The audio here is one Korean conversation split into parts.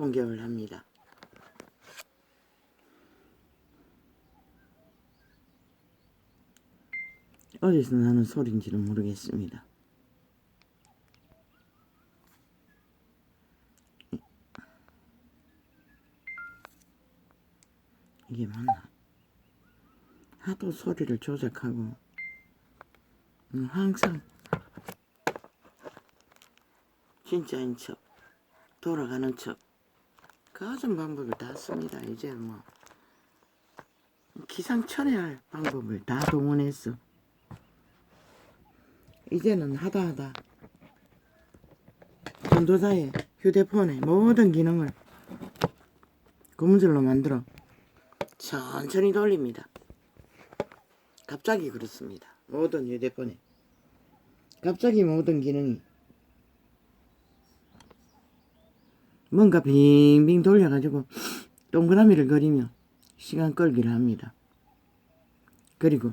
공격을 합니다. 어디서 나는 소리인지는 모르겠습니다. 이게 맞나? 하도 소리를 조작하고 항상 진짜인 척, 돌아가는 척 가진 방법을 다 씁니다. 이제 뭐 기상천외할 방법을 다 동원했어. 이제는 하다 전도사의 휴대폰의 모든 기능을 고무줄로 만들어 천천히 돌립니다. 갑자기 그렇습니다. 모든 휴대폰에 갑자기 모든 기능이 뭔가 빙빙 돌려가지고 동그라미를 그리며 시간 끌기를 합니다. 그리고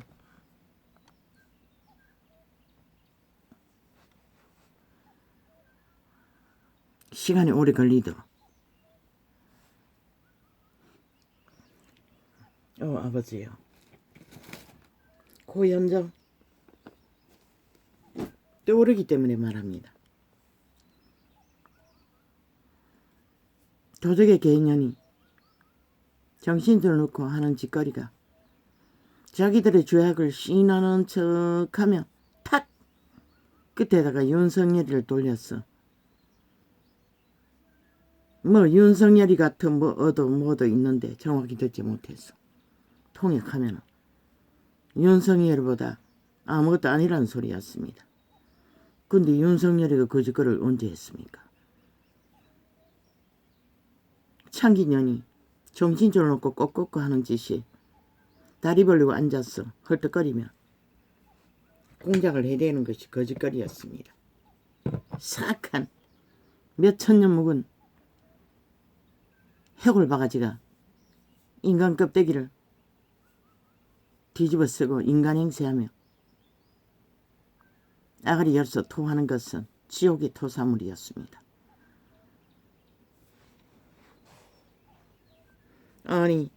시간이 오래 걸리도록 아버지요. 고현정 떠오르기 때문에 말합니다. 도적의 개인연이 정신줄 놓고 하는 짓거리가 자기들의 죄악을 시인하는 척하며 탁 끝에다가 윤석열이를 돌렸어. 뭐 윤석열이 같은 뭐도 있는데 정확히 듣지 못했어. 통역하면 윤석열보다 아무것도 아니라는 소리였습니다. 근데 윤석열이가 그 짓거리를 언제 했습니까? 창기년이 정신줄 놓고 꺾꺾 하는 짓이 다리 벌리고 앉았어 헐떡거리며 공작을 해대는 것이 거짓거리였습니다. 사악한 몇천 년 묵은 해골 바가지가 인간 껍데기를 뒤집어 쓰고 인간 행세하며 아가리 열서 토하는 것은 지옥의 토사물이었습니다. 아니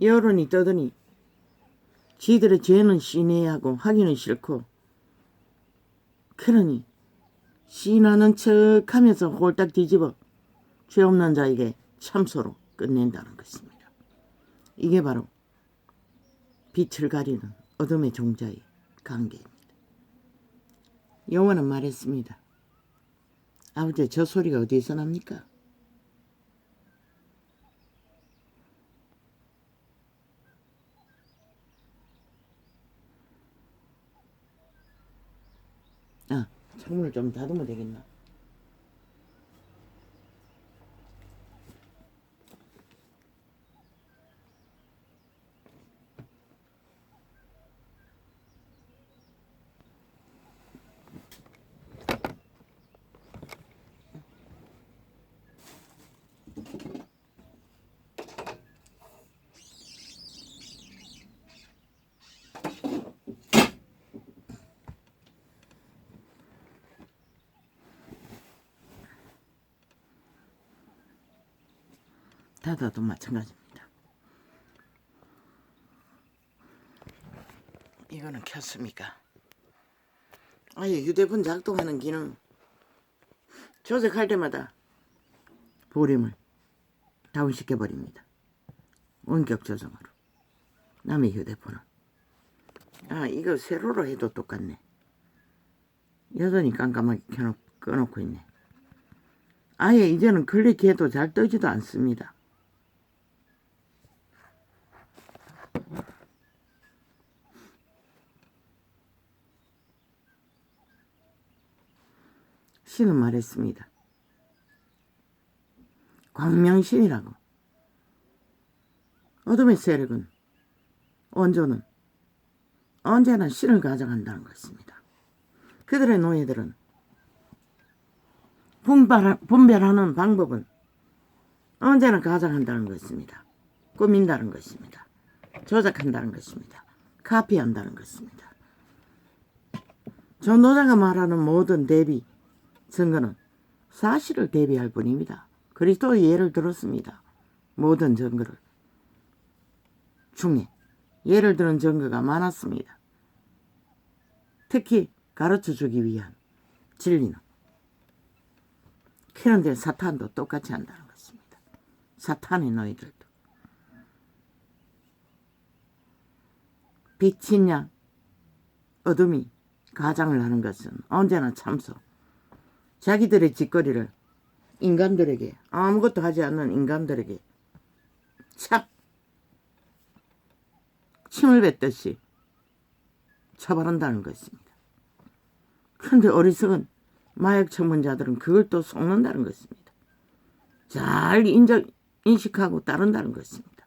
여론이 떠드니 지들의 죄는 시인하고 하기는 싫고 그러니 시인하는 척하면서 홀딱 뒤집어 죄 없는 자에게 참소로 끝낸다는 것입니다. 이게 바로 빛을 가리는 어둠의 종자의 관계입니다. 여호와는 말했습니다. 아버지 저 소리가 어디에서 납니까? 창문을 좀 닫으면 되겠나? 닫아도 마찬가지입니다. 이거는 켰습니까? 아예 휴대폰 작동하는 기능 조작할 때마다 보림을 다운시켜버립니다. 원격 조정으로. 남의 휴대폰은 이거 세로로 해도 똑같네. 여전히 깜깜하게 꺼놓고 있네. 아예 이제는 클릭해도 잘 뜨지도 않습니다. 신은 말했습니다. 광명신이라고. 어둠의 세력은 원조는 언제나 신을 가져간다는 것입니다. 그들의 노예들은 분별하는 방법은 언제나 가져간다는 것입니다. 꾸민다는 것입니다. 조작한다는 것입니다. 카피한다는 것입니다. 전도자가 말하는 모든 대비 증거는 사실을 대비할 뿐입니다. 그리스도의 예를 들었습니다. 모든 증거를 중에 예를 들은 증거가 많았습니다. 특히 가르쳐주기 위한 진리는. 그런데 사탄도 똑같이 한다는 것입니다. 사탄의 너희들도. 빛이냐 어둠이 가장을 하는 것은 언제나 참소. 자기들의 짓거리를 인간들에게, 아무것도 하지 않는 인간들에게 착 침을 뱉듯이 처벌한다는 것입니다. 그런데 어리석은 마약 전문자들은 그걸 또 속는다는 것입니다. 잘 인식하고 따른다는 것입니다.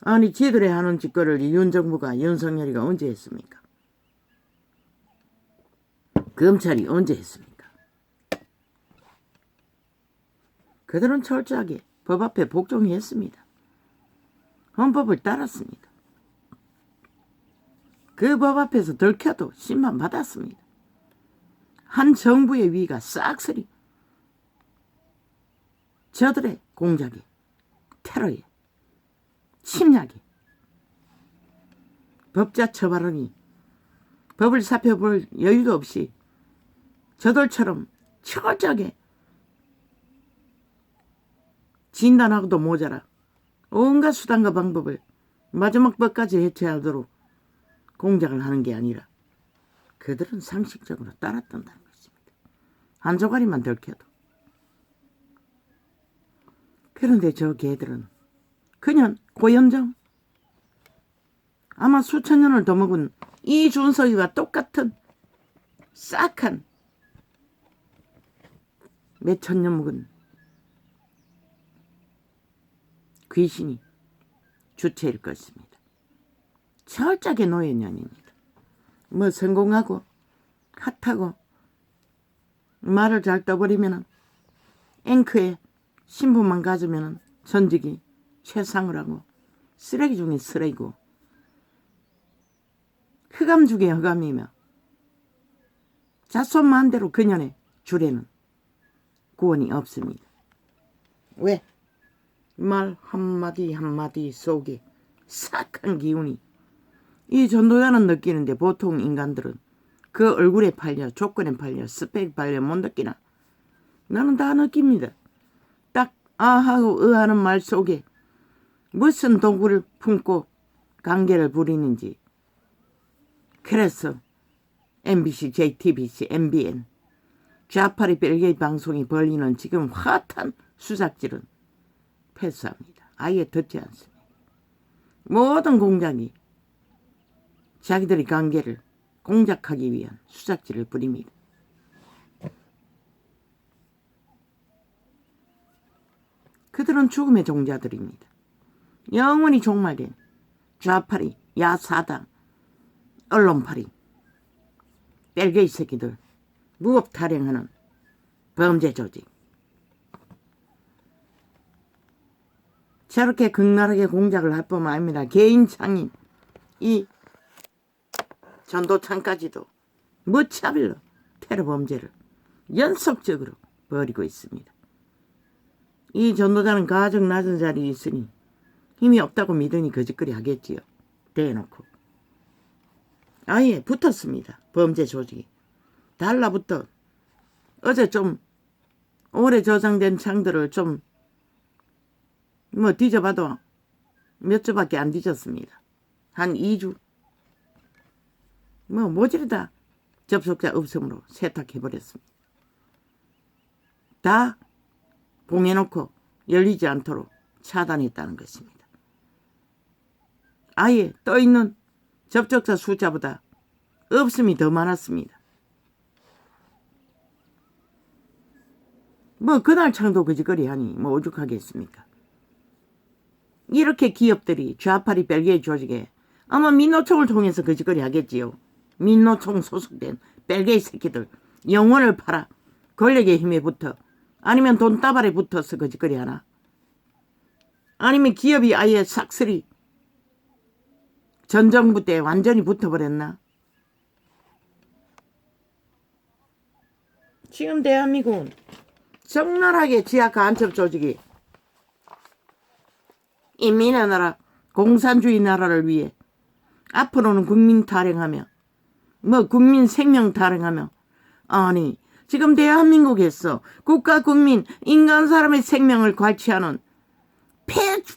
아니 지들이 하는 짓거리를 윤정부가, 윤석열이가 언제 했습니까? 검찰이 언제 했습니까? 그들은 철저하게 법 앞에 복종했습니다. 헌법을 따랐습니다. 그 법 앞에서 들켜도 심판받았습니다. 한 정부의 위가 싹쓸이 저들의 공작에, 테러에, 침략에, 법자 처벌하니 법을 살펴볼 여유도 없이 저들처럼 철저하게 진단하고도 모자라 온갖 수단과 방법을 마지막 법까지 해체하도록 공작을 하는 게 아니라 그들은 상식적으로 따랐던다는 것입니다. 한 조가리만 들켜도. 그런데 저 개들은 그냥 고현정, 아마 수천 년을 더 먹은 이준석이와 똑같은 싹한 몇천 년 먹은 귀신이 주체일 것입니다. 철저하게 노예년입니다. 뭐 성공하고 핫하고 말을 잘 떠버리면 앵커에 신분만 가지면 전직이 최상을 하고 쓰레기 중에 쓰레기고 흑암 중에 흑암이며 자손만대로 그년의 줄에는 구원이 없습니다. 왜? 말 한마디 한마디 속에 싹한 기운이 이 전도자는 느끼는데 보통 인간들은 그 얼굴에 팔려, 조건에 팔려, 스펙 팔려 못 느끼나? 나는 다 느낍니다. 딱 아하고 으하는 말 속에 무슨 도구를 품고 관계를 부리는지. 그래서 MBC, JTBC, MBN, 좌파리 벨기에 방송이 벌리는 지금 핫한 수작질은 패스합니다. 아예 듣지 않습니다. 모든 공작이 자기들의 관계를 공작하기 위한 수작질을 부립니다. 그들은 죽음의 종자들입니다. 영원히 종말된 좌파리, 야사당, 언론파리, 벨게이 새끼들, 무법 탈행하는 범죄 조직. 저렇게 극렬하게 공작을 할 뿐만 아니라 개인 창인 이 전도창까지도 무차별로 테러 범죄를 연속적으로 벌이고 있습니다. 이 전도자는 가장 낮은 자리에 있으니 힘이 없다고 믿으니 거짓거리 하겠지요. 대놓고. 아예 붙었습니다. 범죄 조직이. 달라붙어. 어제 좀 오래 저장된 창들을 좀 뒤져봐도 몇 주밖에 안 뒤졌습니다. 한 2주. 모질이다 접속자 없음으로 세탁해버렸습니다. 다 봉해놓고 열리지 않도록 차단했다는 것입니다. 아예 떠있는 접촉자 숫자보다 없음이 더 많았습니다. 그날 창도 거짓거리 하니 오죽하겠습니까? 이렇게 기업들이 좌파리 벨기에 조직에 아마 민노총을 통해서 거짓거리 하겠지요. 민노총 소속된 벨게이 새끼들 영혼을 팔아 권력의 힘에 붙어 아니면 돈다발에 붙어서 거짓거리 하나? 아니면 기업이 아예 싹쓸이 전 정부 때 완전히 붙어버렸나? 지금 대한민국은 적나라하게 지하 간첩 조직이 인민의 나라, 공산주의 나라를 위해 앞으로는 국민 탈행하며 국민 생명 탈행하며 아니 지금 대한민국에서 국가 국민 인간 사람의 생명을 괄취하는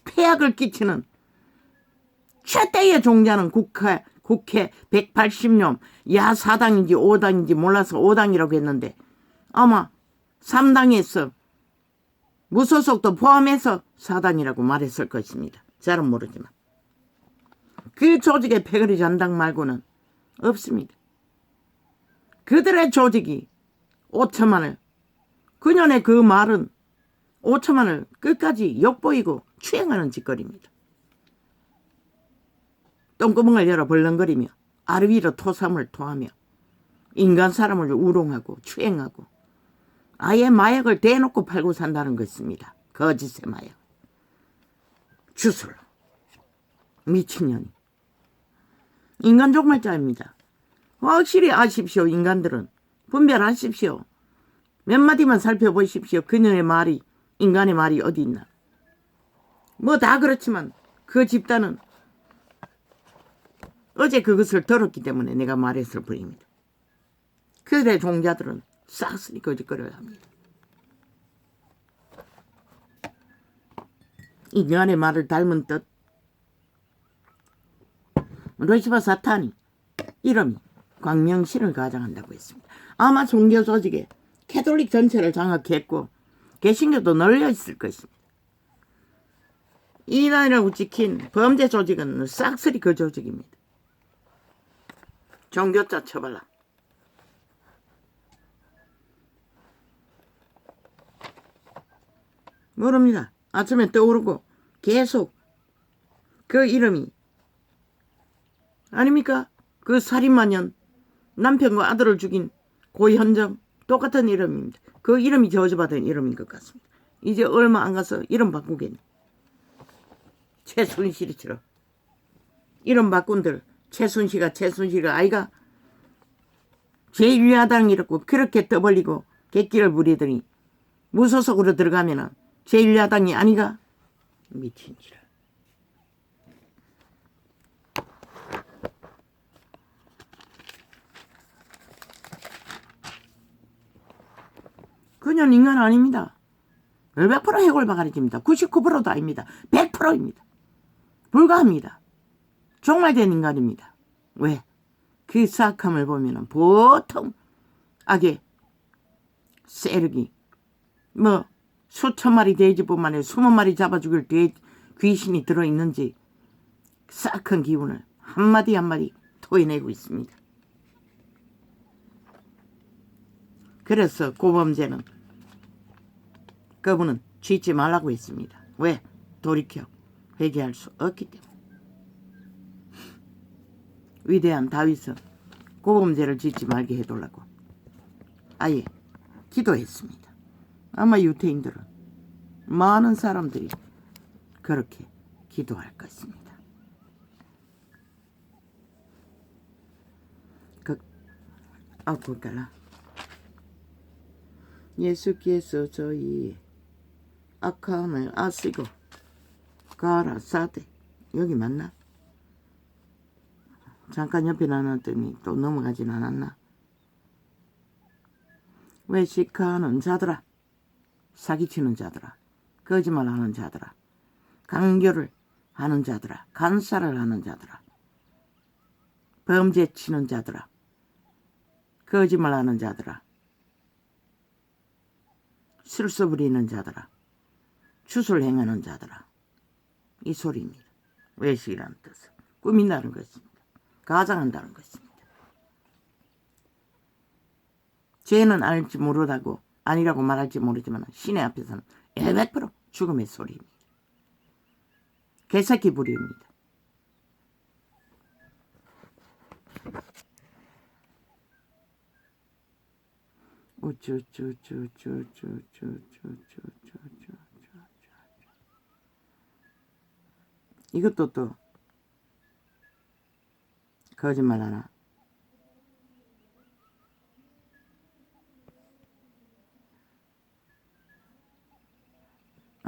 폐악을 끼치는 최대의 종자는 국회 180년 야 4당인지 5당인지 몰라서 5당이라고 했는데 아마 3당에서 무소속도 포함해서 4당이라고 말했을 것입니다. 잘은 모르지만 그 조직의 패거리 잔당 말고는 없습니다. 그들의 조직이 5천만을 그년의 그 말은 5천만을 끝까지 욕보이고 추행하는 짓거리입니다. 똥구멍을 열어 벌렁거리며 아래 위로 토삼을 토하며 인간 사람을 우롱하고 추행하고 아예 마약을 대놓고 팔고 산다는 것입니다. 거짓의 마약. 주술. 미친년이. 인간 종말자입니다. 확실히 아십시오. 인간들은. 분별하십시오. 몇 마디만 살펴보십시오. 그녀의 말이 인간의 말이 어디 있나. 뭐 다 그렇지만 그 집단은 어제 그것을 들었기 때문에 내가 말했을 뿐입니다. 그들의 종자들은 싹쓸이 거짓거려야 합니다. 인간의 말을 닮은 뜻 루시퍼 사탄이 이름이 광명신을 가장한다고 했습니다. 아마 종교 조직에 캐톨릭 전체를 장악했고 개신교도 널려 있을 것입니다. 이단이라고 찍힌 범죄 조직은 싹쓸이 그 조직입니다. 종교자 처벌라. 모릅니다. 아침에 떠오르고 계속 그 이름이 아닙니까? 그 살인마년 남편과 아들을 죽인 고현정 똑같은 이름입니다. 그 이름이 저주받은 이름인 것 같습니다. 이제 얼마 안 가서 이름 바꾸겠네. 최순실이처럼 이름 바꾼들 최순실가 아이가 제1야당이라고 그렇게 떠벌리고 객기를 부리더니 무소속으로 들어가면은 제1야당이 아니가? 미친지라. 그냥 인간 아닙니다. 100% 해골바가리입니다. 99%도 아닙니다. 100%입니다. 불가합니다. 종말된 인간입니다. 왜? 그 사악함을 보면은 보통 악의 세력이 수천 마리 돼지뿐만 아니라 20마리 잡아 죽일 귀신이 들어있는지 싹한 기운을 한마디 한마디 토해내고 있습니다. 그래서 고범죄는 그분은 짓지 말라고 했습니다. 왜? 돌이켜 회개할 수 없기 때문에. 위대한 다윗은 고범죄를 짓지 말게 해달라고 아예 기도했습니다. 아마 유태인들은 많은 사람들이 그렇게 기도할 것입니다. 볼까라. 예수께서 저희 악함을 아시고 가라사대 여기 맞나? 잠깐 옆에 나눴더니 또 넘어가진 않았나? 외식하는 자들아, 사기치는 자들아, 거짓말하는 자들아, 강교를 하는 자들아, 간사를 하는 자들아, 범죄 치는 자들아, 거짓말하는 자들아, 실수 부리는 자들아, 추술 행하는 자들아. 이 소리입니다. 외식이라는 뜻은 꾸민다는 것입니다. 가장한다는 것입니다. 죄는 알지 모르다고 아니라고 말할지 모르지만 신의 앞에서는 100% 죽음의 소리입니다. 개새끼 부리입니다. 이것도 또 거짓말 하나.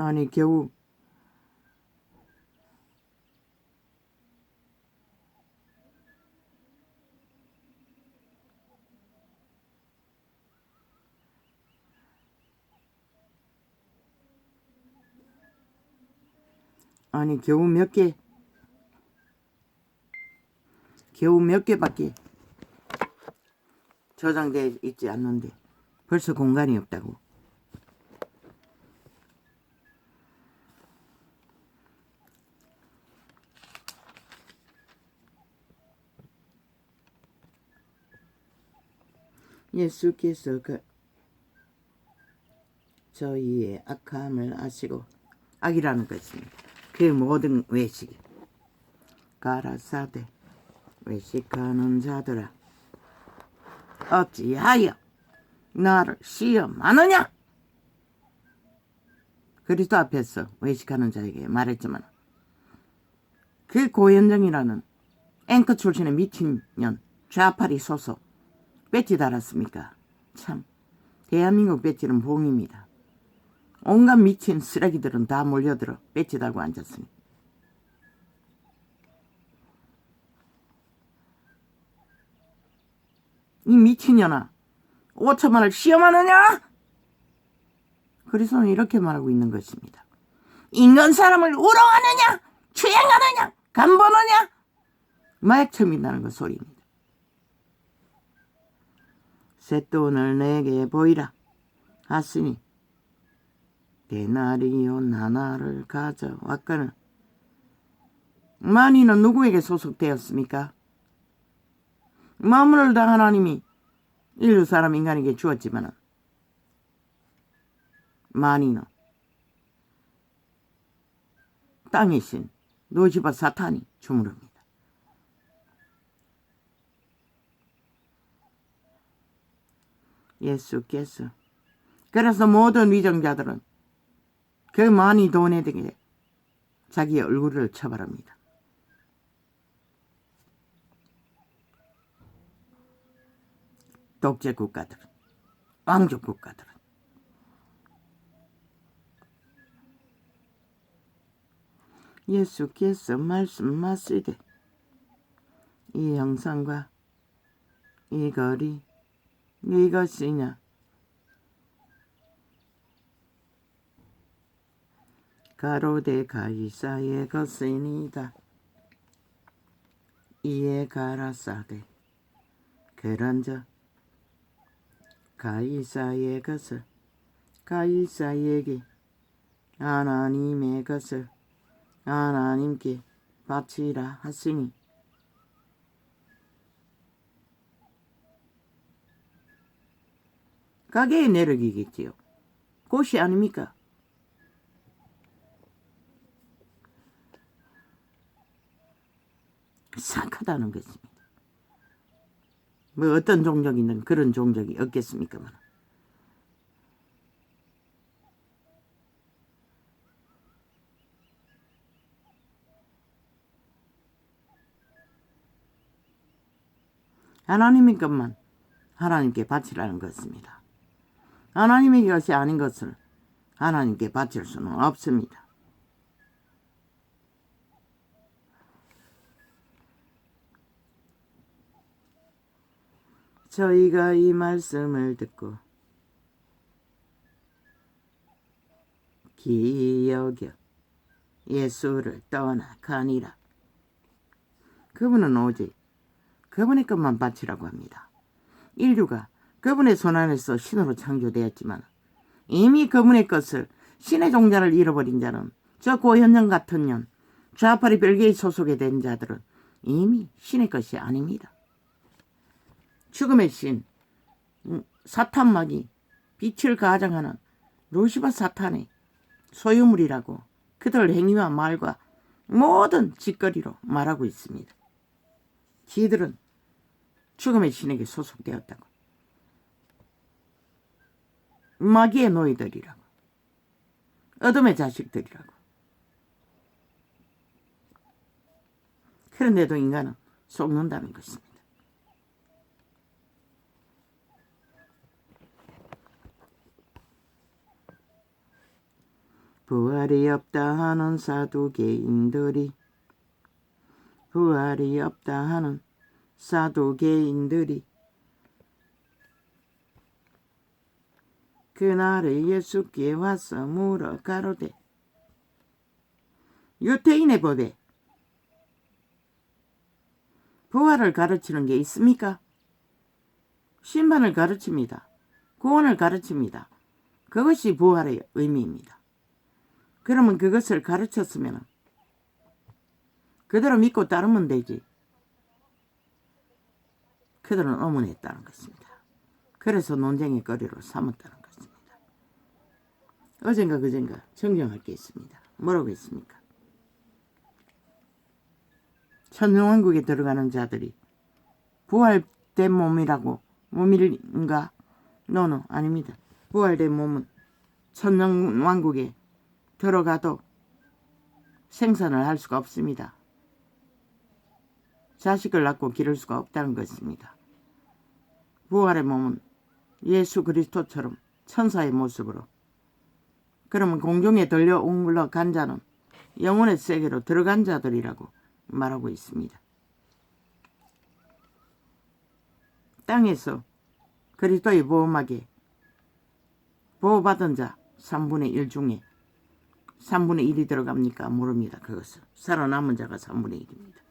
아니 겨우 겨우 몇 개밖에 저장되어 있지 않는데 벌써 공간이 없다고. 예수께서 저희의 악함을 아시고, 악이라는 것입니다. 그 모든 외식이 가라사대 외식하는 자들아 어찌하여 나를 시험하느냐. 그리스도 앞에서 외식하는 자에게 말했지만 그 고현정이라는 앵커 출신의 미친년 좌파리 소속 배지 달았습니까? 참 대한민국 배지는 봉입니다. 온갖 미친 쓰레기들은 다 몰려들어 배지 달고 앉았으니 이 미친년아 5천만을 시험하느냐? 그리스도는 이렇게 말하고 있는 것입니다. 인간 사람을 우롱하느냐? 추행하느냐? 간보느냐? 마약 처민다는 그 소리입니다. 새 돈을 내게 보이라 하시니 데나리오 나나를 가져왔거늘. 마니는 누구에게 소속되었습니까? 만물을 다 하나님이 인류 사람 인간에게 주었지만 마니는 땅의 신 노시바 사탄이 주무릅니다. 예수께서 그래서 모든 위정자들은 그 많이 돈에 대해 자기의 얼굴을 처벌합니다. 독재 국가들은, 왕족 국가들은 예수께서 말씀하시되 이 형상과 이 거리 이것이냐? 가로되 가이사의 것이니이다. 이에 가라사대 그런저 가이사의 것을 가이사에게 하나님의 것을 하나님께 바치라 하시니 가게의 내력이겠지요. 곳이 아닙니까? 싹하다는 것입니다. 뭐 어떤 종족이든 그런 종족이 없겠습니까만. 하나님의 것만 하나님께 바치라는 것입니다. 하나님의 것이 아닌 것을 하나님께 바칠 수는 없습니다. 저희가 이 말씀을 듣고 기여겨 예수를 떠나가니라. 그분은 오직 그분의 것만 바치라고 합니다. 인류가 그분의 손안에서 신으로 창조되었지만 이미 그분의 것을 신의 종자를 잃어버린 자는 저 고현정 같은 년 좌파리 별개의 소속에 된 자들은 이미 신의 것이 아닙니다. 죽음의 신 사탄막이 빛을 가장하는 루시바 사탄의 소유물이라고 그들 행위와 말과 모든 짓거리로 말하고 있습니다. 지들은 죽음의 신에게 소속되었다고. 마귀의 노예들이라고. 어둠의 자식들이라고. 그런데도 인간은 속는다는 것입니다. 부활이 없다 하는 사두개인들이 부활이 없다 하는 사두개인들이 그날에 예수께 와서 물어 가로되 유태인의 법에 부활을 가르치는 게 있습니까? 심판을 가르칩니다. 구원을 가르칩니다. 그것이 부활의 의미입니다. 그러면 그것을 가르쳤으면 그대로 믿고 따르면 되지. 그들은 어문했다는 것입니다. 그래서 논쟁의 거리로 삼았다는 것입니다. 어젠가 그젠가 정정할 게 있습니다. 뭐라고 했습니까? 천년왕국에 들어가는 자들이 부활된 몸이라고 몸인가? 노노 아닙니다. 부활된 몸은 천년왕국에 들어가도 생산을 할 수가 없습니다. 자식을 낳고 기를 수가 없다는 것입니다. 부활의 몸은 예수 그리스도처럼 천사의 모습으로 그러면 공중에 들려 웅물러간 자는 영혼의 세계로 들어간 자들이라고 말하고 있습니다. 땅에서 그리스도의 보험하게 보호받은 자 3분의 1 중에 3분의 1이 들어갑니까? 모릅니다. 그것은 살아남은 자가 3분의 1입니다.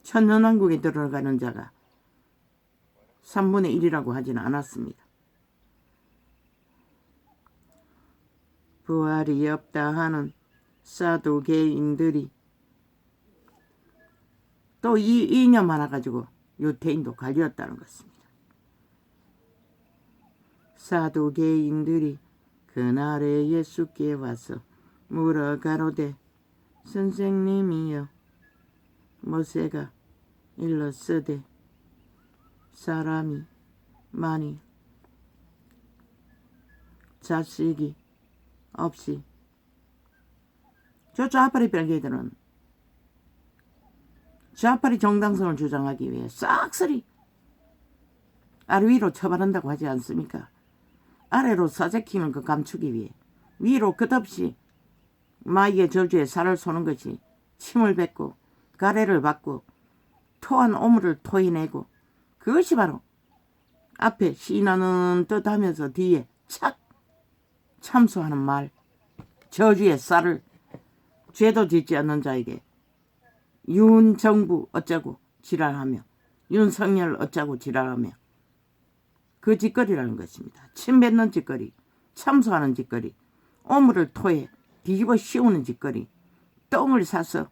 천년왕국에 들어가는 자가 3분의 1이라고 하지는 않았습니다. 부활이 없다 하는 사두개인들이 또 이 이념 하나 가지고 유태인도 갈렸다는 것입니다. 사두개인들이 그날에 예수께 와서 물어 가로되 선생님이여 모세가 일렀으되 사람이 많이 자식이 없이 저 좌파리 별개들은 좌파리 정당성을 주장하기 위해 싹쓸이 아래 위로 처벌한다고 하지 않습니까? 아래로 사제키는 그 감추기 위해 위로 끝없이 마귀의 저주에 살을 쏘는 것이 침을 뱉고 가래를 받고 토한 오물을 토해내고 그것이 바로 앞에 신하는 듯 하면서 뒤에 착 참수하는 말 저주의 쌀을 죄도 짓지 않는 자에게 윤정부 어쩌고 지랄하며 윤석열 어쩌고 지랄하며 그 짓거리라는 것입니다. 침 뱉는 짓거리, 참수하는 짓거리, 오물을 토해 뒤집어 씌우는 짓거리, 똥을 싸서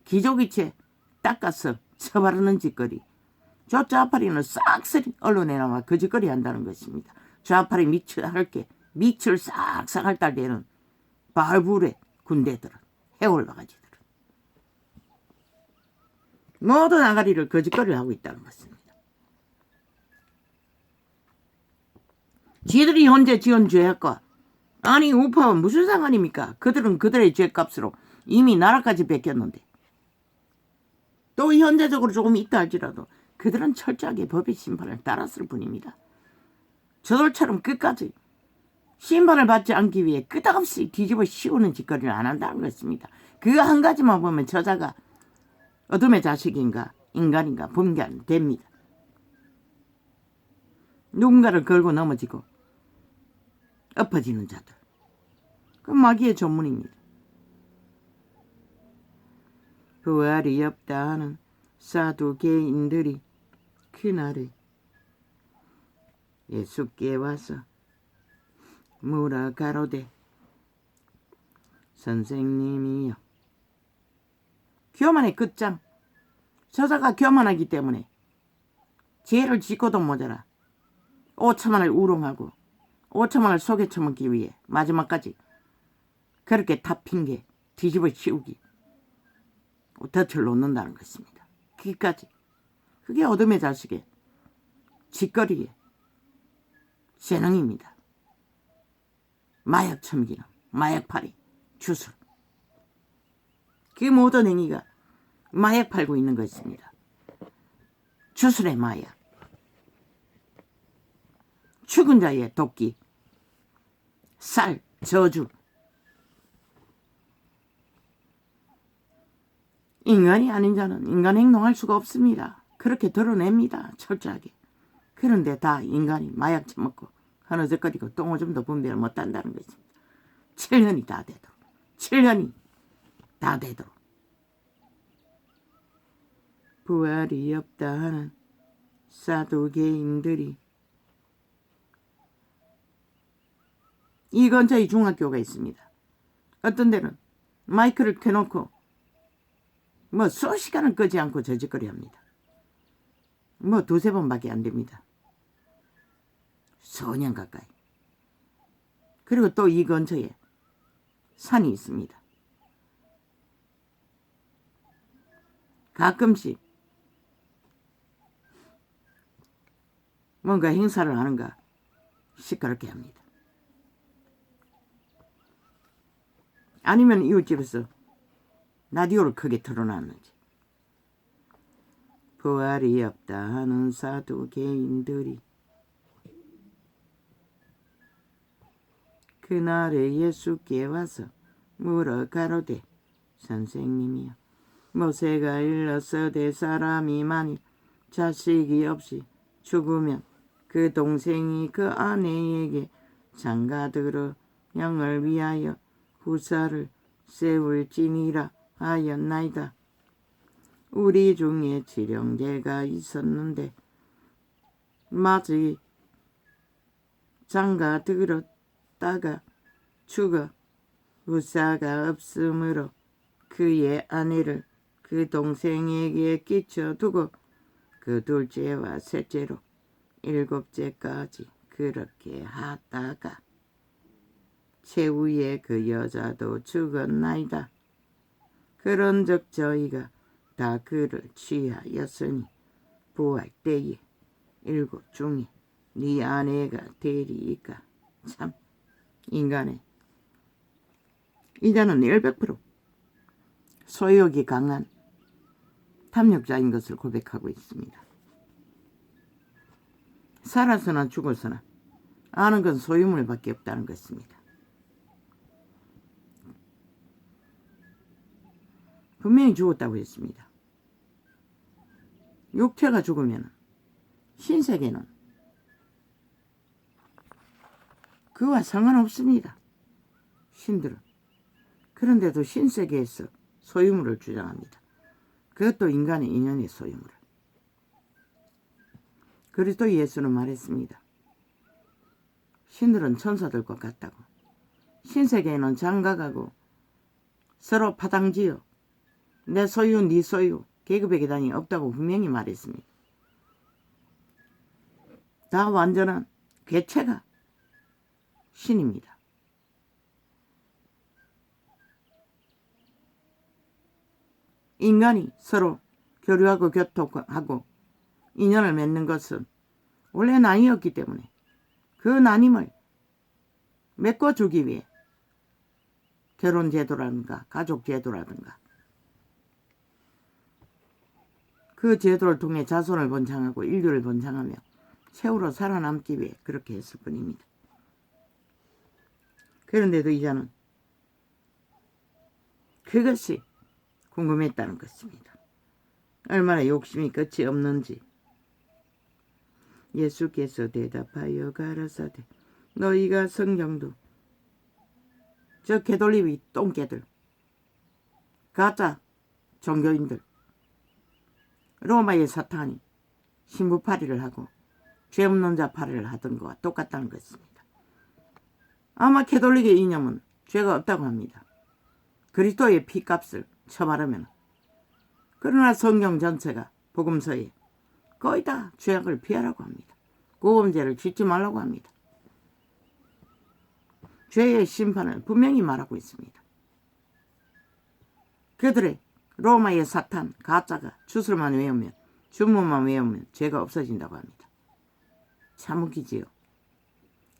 기저귀채 닦아서 처바르는 짓거리. 저 좌파리는 싹쓸이 언론에 나와 그 짓거리 한다는 것입니다. 좌파리 밑을 싹싹 핥아대는 발불의 군대들은 해올바가지들은 모든 아가리를 거짓거리를 하고 있다는 것입니다. 지들이 현재 지은 죄악과 아니 우파와 무슨 상관입니까? 그들은 그들의 죄값으로 이미 나라까지 뺏겼는데 또 현재적으로 조금 있다 할지라도 그들은 철저하게 법의 심판을 따랐을 뿐입니다. 저들처럼 끝까지 심판을 받지 않기 위해 끄떡없이 뒤집어 씌우는 짓거리를 안 한다는 것입니다. 그 한 가지만 보면 저자가 어둠의 자식인가 인간인가 분간 됩니다. 누군가를 걸고 넘어지고 엎어지는 자들. 그 마귀의 전문입니다. 부활이 없다 하는 사두개인들이 그날에 예수께 와서 물어 가로되 선생님이여. 교만의 끝장. 저자가 교만하기 때문에 죄를 짓고도 모자라 5천만을 우롱하고 5천만을 속에 처먹기 위해 마지막까지 그렇게 다 핑계 뒤집어 씌우기 덫을 놓는다는 것입니다. 그기까지 그게 어둠의 자식의 짓거리의 재능입니다. 마약 첨기는 마약팔이 주술 그 모든 행위가 마약 팔고 있는 것입니다. 주술의 마약. 죽은 자의 도끼, 쌀, 저주. 인간이 아닌 자는 인간 행동할 수가 없습니다. 그렇게 드러냅니다. 철저하게. 그런데 다 인간이 마약 처먹고 흐느적거리고 똥오줌도 분별을 못한다는 것입니다. 7년이 다 되도록. 7년이 다 되도록. 부활이 없다 하는 사두개인들이 이 근처에 중학교가 있습니다. 어떤 데는 마이크를 켜놓고 뭐 수업 시간은 끄지 않고 저짓거리 합니다. 뭐 두세 번밖에 안 됩니다. 수년 가까이. 그리고 또 이 근처에 산이 있습니다. 가끔씩 뭔가 행사를 하는가 시끄럽게 합니다. 아니면 이웃집에서 라디오를 크게 틀어놨는지. 부활이 없다 하는 사두개인들이 그날에 예수께 와서 물어 가로되 선생님이여 모세가 일렀으되 사람이 만일 자식이 없이 죽으면 그 동생이 그 아내에게 장가들어 양을 위하여 후사를 세울지니라 하였나이다. 우리 중에 지령제가 있었는데 마치 장가들었다가 죽어 후사가 없으므로 그의 아내를 그 동생에게 끼쳐두고 그 둘째와 셋째로 7째까지 그렇게 하다가 최후에 그 여자도 죽었나이다. 그런즉 저희가 다 그를 취하였으니 부활 때에 7 중에 네 아내가 되리이까. 참 인간의 이자는 100% 소욕이 강한 탐욕자인 것을 고백하고 있습니다. 살아서나 죽어서나 아는 건 소유물밖에 없다는 것입니다. 분명히 죽었다고 했습니다. 육체가 죽으면 신세계는 그와 상관없습니다. 신들은. 그런데도 신세계에서 소유물을 주장합니다. 그것도 인간의 인연의 소유물을. 그리스도 예수는 말했습니다. 신들은 천사들과 같다고. 신세계에는 장가가고 서로 파당지어 내 소유 네 소유 계급의 계단이 없다고 분명히 말했습니다. 다 완전한 궤체가 신입니다. 인간이 서로 교류하고 교통하고 인연을 맺는 것은 원래 나뉘었기 때문에 그 나님을 메꿔주기 위해 결혼제도라든가 가족제도라든가 그 제도를 통해 자손을 번창하고 인류를 번창하며 세월호 살아남기 위해 그렇게 했을 뿐입니다. 그런데도 이자는 그것이 궁금했다는 것입니다. 얼마나 욕심이 끝이 없는지. 예수께서 대답하여 가라사대 너희가 성경도 저 개돌림이 똥개들 가짜 종교인들 로마의 사탄이 신부파리를 하고 죄 없는 자 파리를 하던 것과 똑같다는 것입니다. 아마 캐톨릭의 이념은 죄가 없다고 합니다. 그리스도의 피값을 처바르면. 그러나 성경 전체가 복음서에 거의 다 죄악을 피하라고 합니다. 고범죄를 짓지 말라고 합니다. 죄의 심판을 분명히 말하고 있습니다. 그들의 로마의 사탄, 가짜가 주술만 외우면 주문만 외우면 죄가 없어진다고 합니다. 참 웃기지요.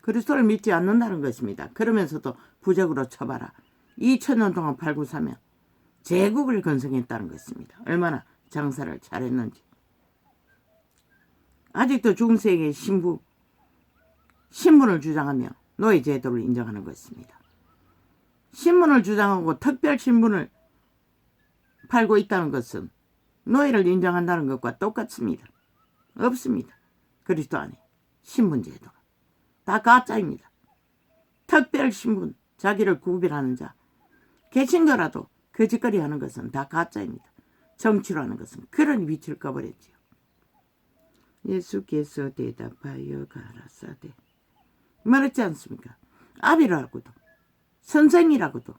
그리스도를 믿지 않는다는 것입니다. 그러면서도 부적으로 쳐봐라. 2000년 동안 팔고 사며 제국을 건설했다는 것입니다. 얼마나 장사를 잘했는지. 아직도 중세의 신부 신분을 주장하며 노예 제도를 인정하는 것입니다. 신분을 주장하고 특별 신분을 팔고 있다는 것은 노예를 인정한다는 것과 똑같습니다. 없습니다. 그리스도 안에 신분 제도가 다 가짜입니다. 특별 신분, 자기를 구별하는 자 계신 거라도 거짓거리 하는 것은 다 가짜입니다. 정치로 하는 것은 그런 위치를 꺼버렸지요. 예수께서 대답하여 가라사대 말했지 않습니까? 아비라고도 선생이라고도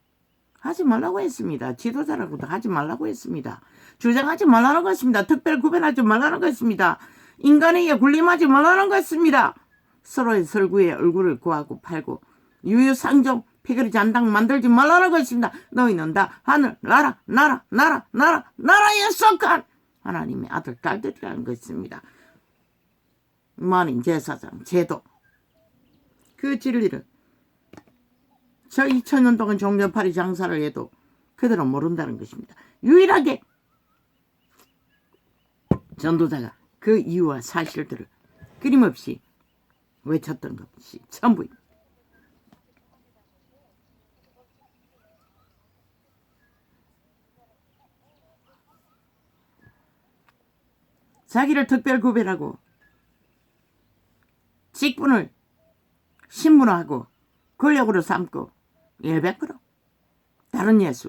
하지 말라고 했습니다. 지도자라고도 하지 말라고 했습니다. 주장하지 말라는 것입니다. 특별 구별하지 말라는 것입니다. 인간에 의해 군림하지 말라는 것입니다. 서로의 설구에 얼굴을 구하고 팔고 유유상종 피그리 잔당 만들지 말라는 것입니다. 너희는 다 하늘 나라에 속한 하나님의 아들 딸들이라는 것입니다. 만인 제사장 제도 그 진리를 저 2000년 동안 종교팔이 장사를 해도 그들은 모른다는 것입니다. 유일하게 전도자가 그 이유와 사실들을 끊임없이 외쳤던 것이 전부입니다. 자기를 특별 구별하고 직분을 신분화하고 권력으로 삼고 100% 다른 예수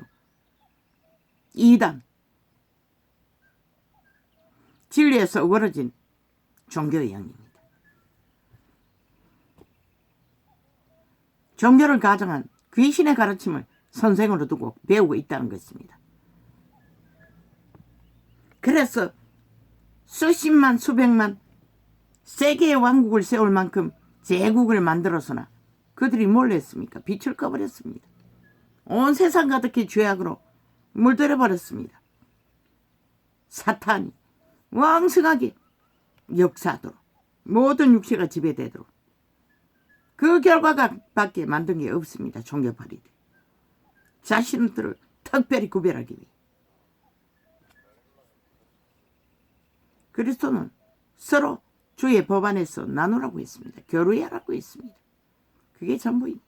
이단 진리에서 어그러진 종교의 영입니다. 종교를 가정한 귀신의 가르침을 선생으로 두고 배우고 있다는 것입니다. 그래서 수십만 수백만 세계의 왕국을 세울 만큼 제국을 만들어서나 그들이 뭘 했습니까? 빛을 꺼버렸습니다. 온 세상 가득히 죄악으로 물들여 버렸습니다. 사탄이 왕성하게 역사하도록 모든 육체가 지배되도록 그 결과가 밖에 만든 게 없습니다. 종교파리들 자신들을 특별히 구별하기 위해 그리스도는 서로 주의 법 안에서 나누라고 했습니다. 교류하라고 했습니다. 그게 전부입니다.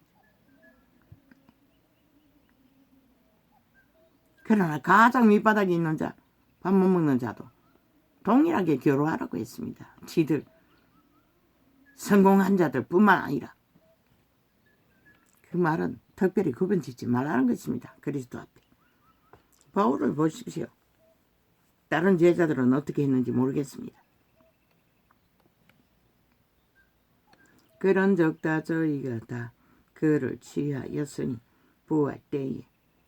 그러나 가장 밑바닥에 있는 자, 밥 못 먹는 자도 동일하게 교류하라고 했습니다. 지들 성공한 자들 뿐만 아니라 그 말은 특별히 구분짓지 말라는 것입니다. 그리스도 앞에. 바울을 보십시오. 다른 제자들은 어떻게 했는지 모르겠습니다. 그런즉 저희가 다 그를 취하였으니 부활 때에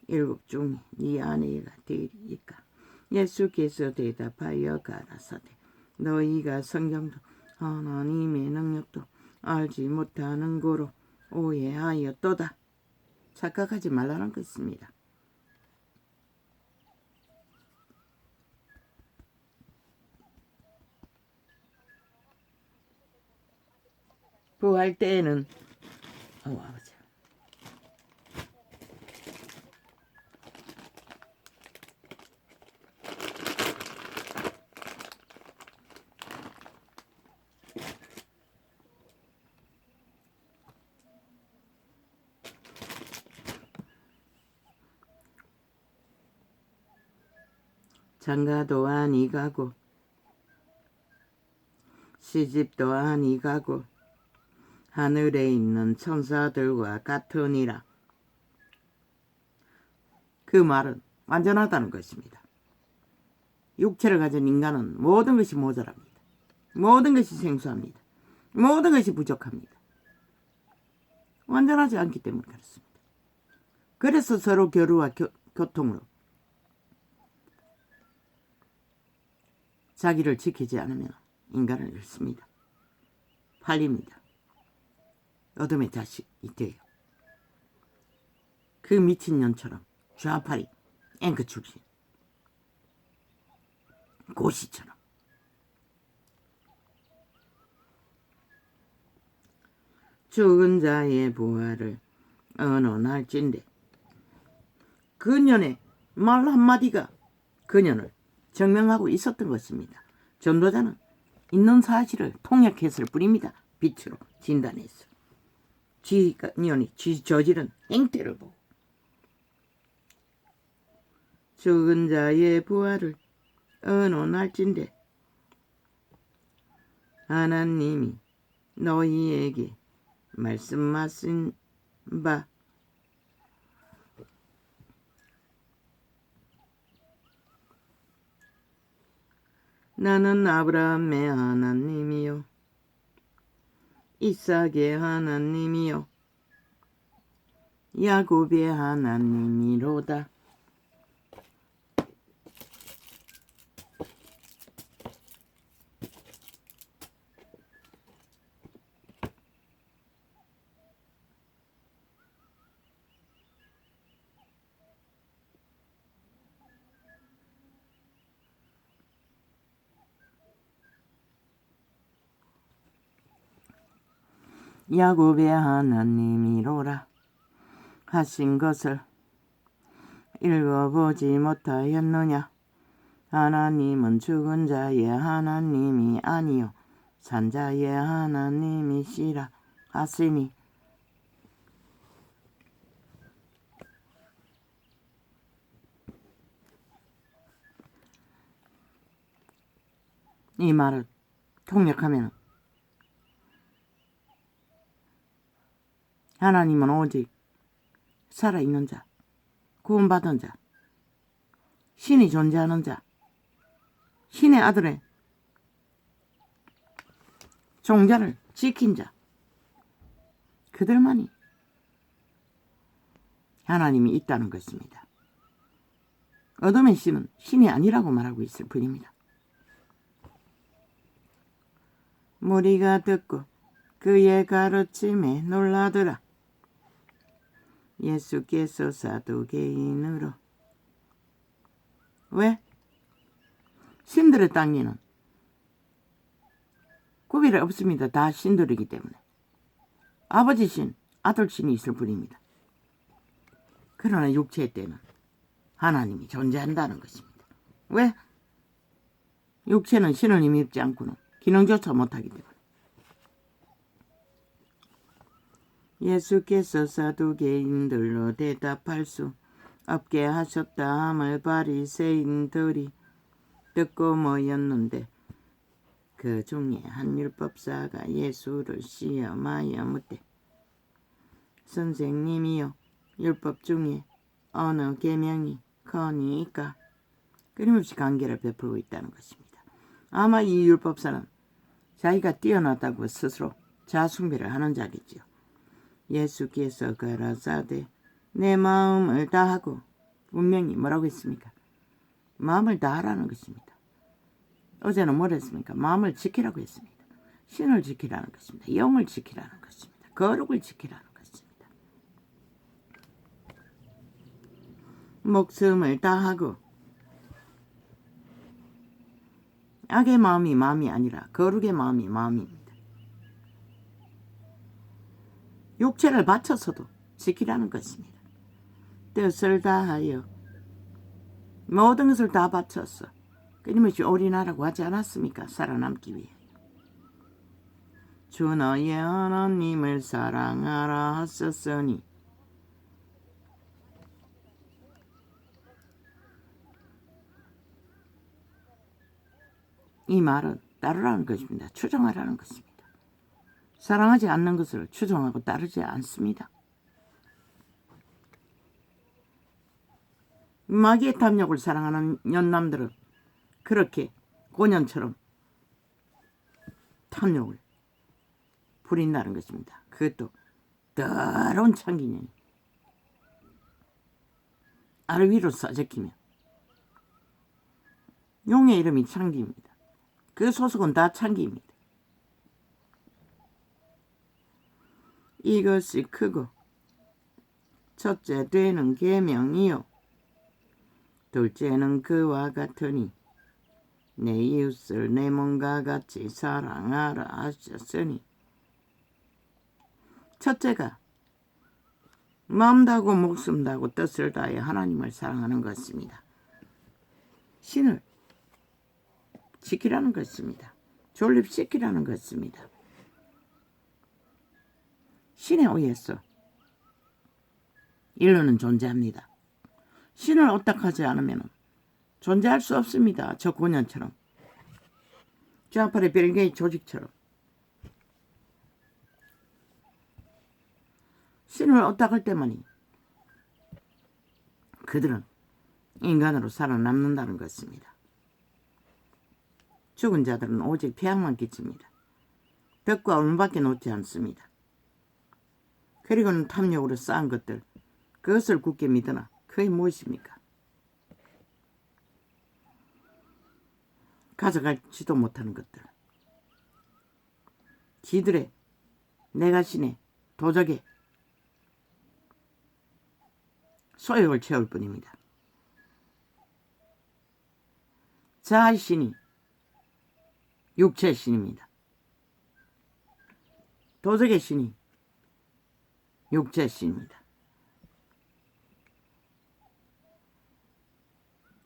7 중에 네 아내가 되리이까. 예수께서 대답하여 가라사대 너희가 성경도 하나님의 능력도 알지 못하는 거로 오해하였도다. 착각하지 말라는 것입니다. 부활 때에는 아버지 장가도 아니 가고 시집도 아니 가고 하늘에 있는 천사들과 같으니라. 그 말은 완전하다는 것입니다. 육체를 가진 인간은 모든 것이 모자랍니다. 모든 것이 생소합니다. 모든 것이 부족합니다. 완전하지 않기 때문에 그렇습니다. 그래서 서로 교류와 교통으로 자기를 지키지 않으면 인간을 잃습니다. 팔립니다. 어둠의 자식이 돼요. 그 미친년처럼 좌파리 앵커 출신 고시처럼 죽은 자의 부활을 어느 날쯤인데 그년의 말 한마디가 그년을 증명하고 있었던 것입니다. 전도자는 있는 사실을 통역했을 뿐입니다. 빛으로 진단했어. 지가 년이 지 저지른 행태를 보고 죽은 자의 부활을 어느 날진데 하나님이 너희에게 말씀하신 바 나는 아브라함의 하나님이요 이삭의 하나님이요 야곱의 하나님이로다. 야곱의 하나님이로라 하신 것을 읽어보지 못하였느냐. 하나님은 죽은 자의 하나님이 아니요 산 자의 하나님이시라 하시니 이 말을 통역하면 하나님은 오직 살아있는 자, 구원받은 자, 신이 존재하는 자, 신의 아들의 종자를 지킨 자, 그들만이 하나님이 있다는 것입니다. 어둠의 신은 신이 아니라고 말하고 있을 뿐입니다. 무리가 듣고 그의 가르침에 놀라더라. 예수께서 사두개인으로 왜? 신들의 땅에는 구별이 없습니다. 다 신들이기 때문에 아버지 신, 아들 신이 있을 뿐입니다. 그러나 육체 때는 하나님이 존재한다는 것입니다. 왜? 육체는 신을 힘입지 않고는 기능조차 못하기 때문에. 예수께서 사두개인들로 대답할 수 없게 하셨다 함을 바리새인들이 듣고 모였는데 그 중에 한 율법사가 예수를 시험하여 묻되 선생님이여 율법 중에 어느 계명이 커니까 끊임없이 관계를 베풀고 있다는 것입니다. 아마 이 율법사는 자기가 뛰어났다고 스스로 자아숭배를 하는 자겠지요. 예수께서 가라사대 내 마음을 다하고 분명히 뭐라고 했습니까? 마음을 다하라는 것입니다. 어제는 뭘 했습니까? 마음을 지키라고 했습니다. 신을 지키라는 것입니다. 영을 지키라는 것입니다. 거룩을 지키라는 것입니다. 목숨을 다하고 악의 마음이 마음이 아니라 거룩의 마음이 마음입니다. 육체를 바쳐서도 지키라는 것입니다. 뜻을 다하여 모든 것을 다 바쳤어. 끊임없이 올인하라고 하지 않았습니까? 살아남기 위해. 주 너의 하나님을 사랑하라 하셨으니 이 말은 따르라는 것입니다. 추종하라는 것입니다. 사랑하지 않는 것을 추종하고 따르지 않습니다. 마귀의 탐욕을 사랑하는 연남들은 그렇게 고년처럼 탐욕을 부린다는 것입니다. 그것도 더러운 창기년이 아래 위로 싸적히며 용의 이름이 창기입니다. 그 소속은 다 창기입니다. 이것이 크고 첫째 되는 계명이요 둘째는 그와 같으니 내 이웃을 내 몸과 같이 사랑하라 하셨으니 첫째가 마음 다하고 목숨 다하고 뜻을 다하여 하나님을 사랑하는 것입니다. 신을 지키라는 것입니다. 존립시키라는 것입니다. 신에 의해서 인류는 존재합니다. 신을 어떡하지 않으면 존재할 수 없습니다. 저 고년처럼, 좌파의 벨기에 조직처럼. 신을 어떡할 때만이 그들은 인간으로 살아남는다는 것입니다. 죽은 자들은 오직 폐악만 끼칩니다. 덕과 울음밖에 놓지 않습니다. 그리고는 탐욕으로 쌓은 것들, 그것을 굳게 믿으나 그게 무엇입니까? 가져갈지도 못하는 것들, 지들의 내가 신의 도적의 소욕을 채울 뿐입니다. 자아의 신이 육체의 신입니다. 도적의 신이 육체의 신입니다.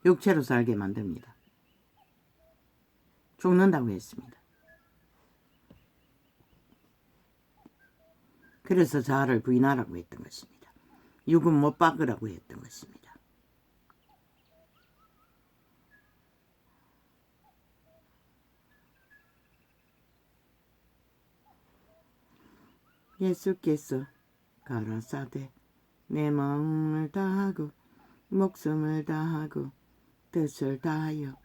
육체로 살게 만듭니다. 죽는다고 했습니다. 그래서 자아를 부인하라고 했던 것입니다. 육은 못 박으라고 했던 것입니다. 예수께서 가라사대 내 마음을 다하고 목숨을 다하고 뜻을 다하여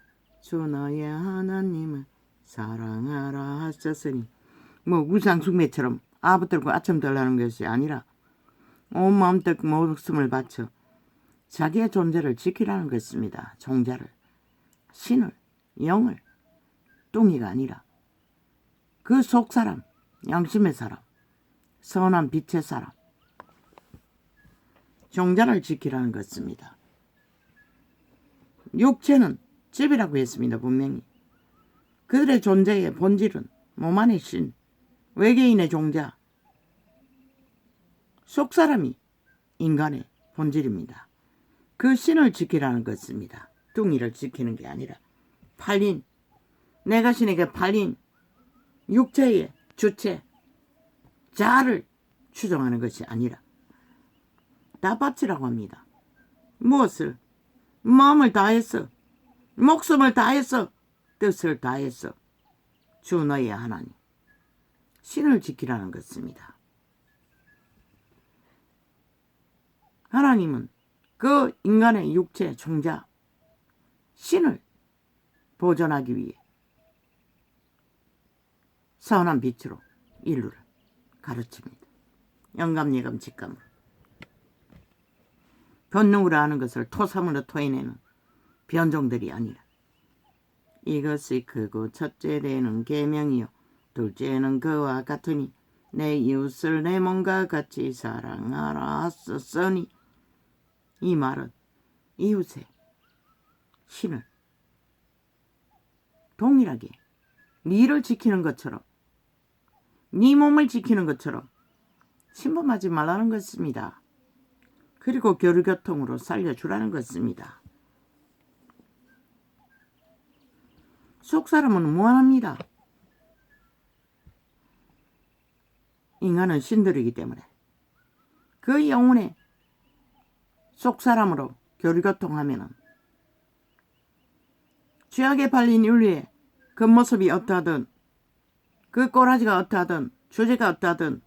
주 너의 하나님을 사랑하라 하셨으니, 우상숭배처럼 아부들고 아첨들 하는 것이 아니라 온 마음 뜻 목숨을 바쳐 자기의 존재를 지키라는 것입니다. 종자를, 신을, 영을, 뚱이가 아니라 그 속사람, 양심의 사람, 선한 빛의 사람, 종자를 지키라는 것입니다. 육체는 집이라고 했습니다. 분명히. 그들의 존재의 본질은 몸 안의 신, 외계인의 종자, 속사람이 인간의 본질입니다. 그 신을 지키라는 것입니다. 뚱이를 지키는 게 아니라 팔린, 내가 신에게 팔린 육체의 주체, 자아를 추종하는 것이 아니라 다 바치라고 합니다. 무엇을? 마음을 다해서, 목숨을 다해서, 뜻을 다해서 주 너의 하나님, 신을 지키라는 것입니다. 하나님은 그 인간의 육체 종자 신을 보존하기 위해 선한 빛으로 인류를 가르칩니다. 영감, 예감, 직감으로. 본능으로 아는 것을 토삼으로 토해내는 변종들이 아니라 이것이 크고 첫째 되는 계명이요 둘째는 그와 같으니 내 이웃을 내 몸과 같이 사랑하라 하셨으니, 이 말은 이웃의 신을 동일하게 니를 지키는 것처럼, 네 몸을 지키는 것처럼 침범하지 말라는 것입니다. 그리고 교류교통으로 살려주라는 것입니다. 속사람은 무한합니다. 인간은 신들이기 때문에 그 영혼의 속사람으로 교류교통하면은 죄악에 팔린 인류의 겉모습이 어떠하든, 그 꼬라지가 어떠하든, 주제가 어떠하든,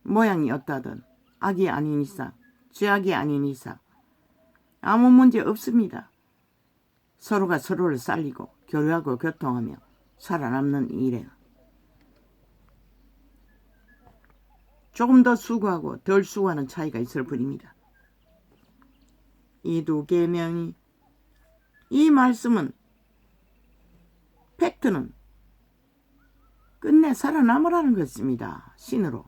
모양이 어떠하든 악이 아닌 이상, 죄악이 아닌 이상 아무 문제 없습니다. 서로가 서로를 살리고 교류하고 교통하며 살아남는 일에는 조금 더 수고하고 덜 수고하는 차이가 있을 뿐입니다. 이 두 계명이, 이 말씀은, 팩트는 끝내 살아남으라는 것입니다. 신으로.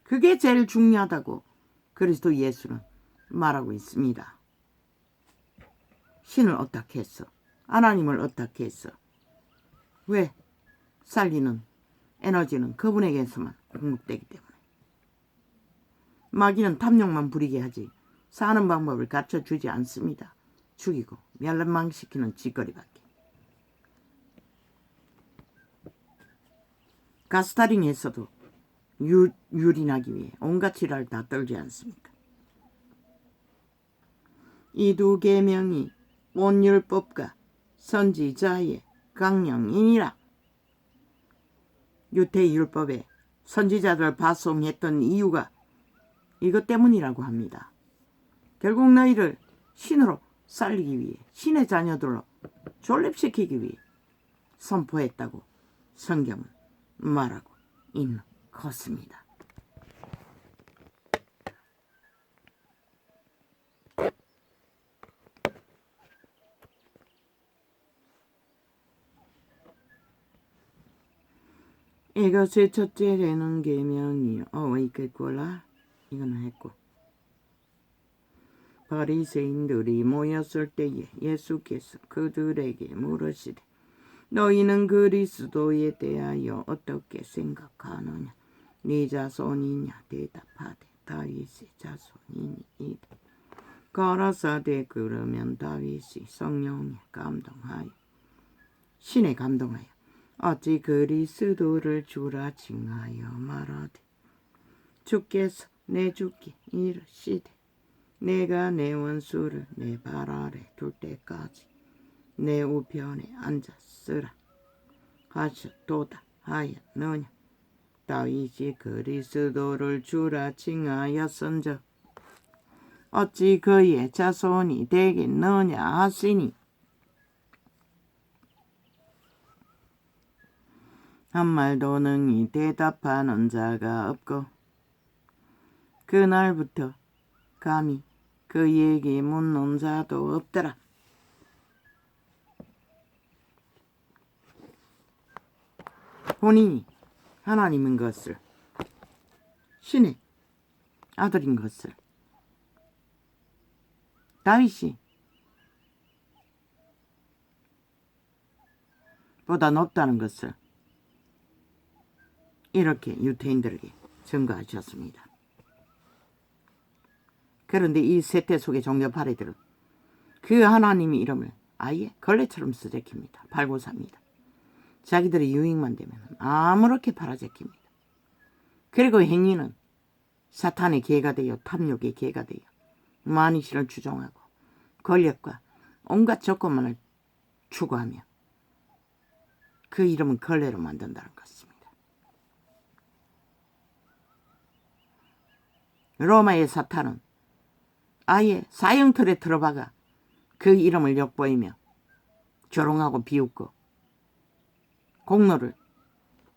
그게 제일 중요하다고 그리스도 예수는 말하고 있습니다. 신을 어떻게 했어? 하나님을 어떻게 했어? 왜? 살리는 에너지는 그분에게서만 공급되기 때문에. 마귀는 탐욕만 부리게 하지 사는 방법을 가르쳐주지 않습니다. 죽이고 멸망시키는 짓거리밖에. 가스타링에서도 유린하기 위해 온갖 지랄 다 떨지 않습니까? 이 두 계명이 온율법과 선지자의 강령이니라. 유태율법에 선지자들을 파송했던 이유가 이것 때문이라고 합니다. 결국 너희를 신으로 살리기 위해, 신의 자녀들로 존립시키기 위해 선포했다고 성경은 말하고 있는 것입니다. 이것의 첫째라는 계명이 있겠구나. 이거는 했고, 바리새인들이 모였을 때에 예수께서 그들에게 물으시되 너희는 그리스도에 대하여 어떻게 생각하느냐? 네 자손이냐? 대답하되 다윗의 자손이니이다. 가라사대 그러면 다윗이 성령에 감동하여 신에 감동하여 어찌 그리스도를 주라 칭하여 말하되 주께서 내 주께 이르시되 내가 내 원수를 내 발 아래 둘 때까지 내 우편에 앉았으라 하셨도다 하였느냐. 다윗이 그리스도를 주라 칭하였은즉 어찌 그의 자손이 되겠느냐 하시니 한 말도 능히 대답하는 자가 없고 그날부터 감히 그에게 묻는 자도 없더라. 본인이 하나님인 것을, 신의 아들인 것을, 다윗이 보다 높다는 것을 이렇게 유태인들에게 증거하셨습니다. 그런데 이 세태 속의 종교파리들은 그 하나님의 이름을 아예 걸레처럼 쓰제킵니다. 팔고삽니다. 자기들의 유익만 되면 아무렇게 팔아제킵니다. 그리고 행위는 사탄의 개가 되어 탐욕의 개가 되어 만이신을 추종하고 권력과 온갖 조건만을 추구하며 그 이름은 걸레로 만든다는 것입니다. 로마의 사탄은 아예 사형틀에 들어박아 그 이름을 욕보이며 조롱하고 비웃고 공로를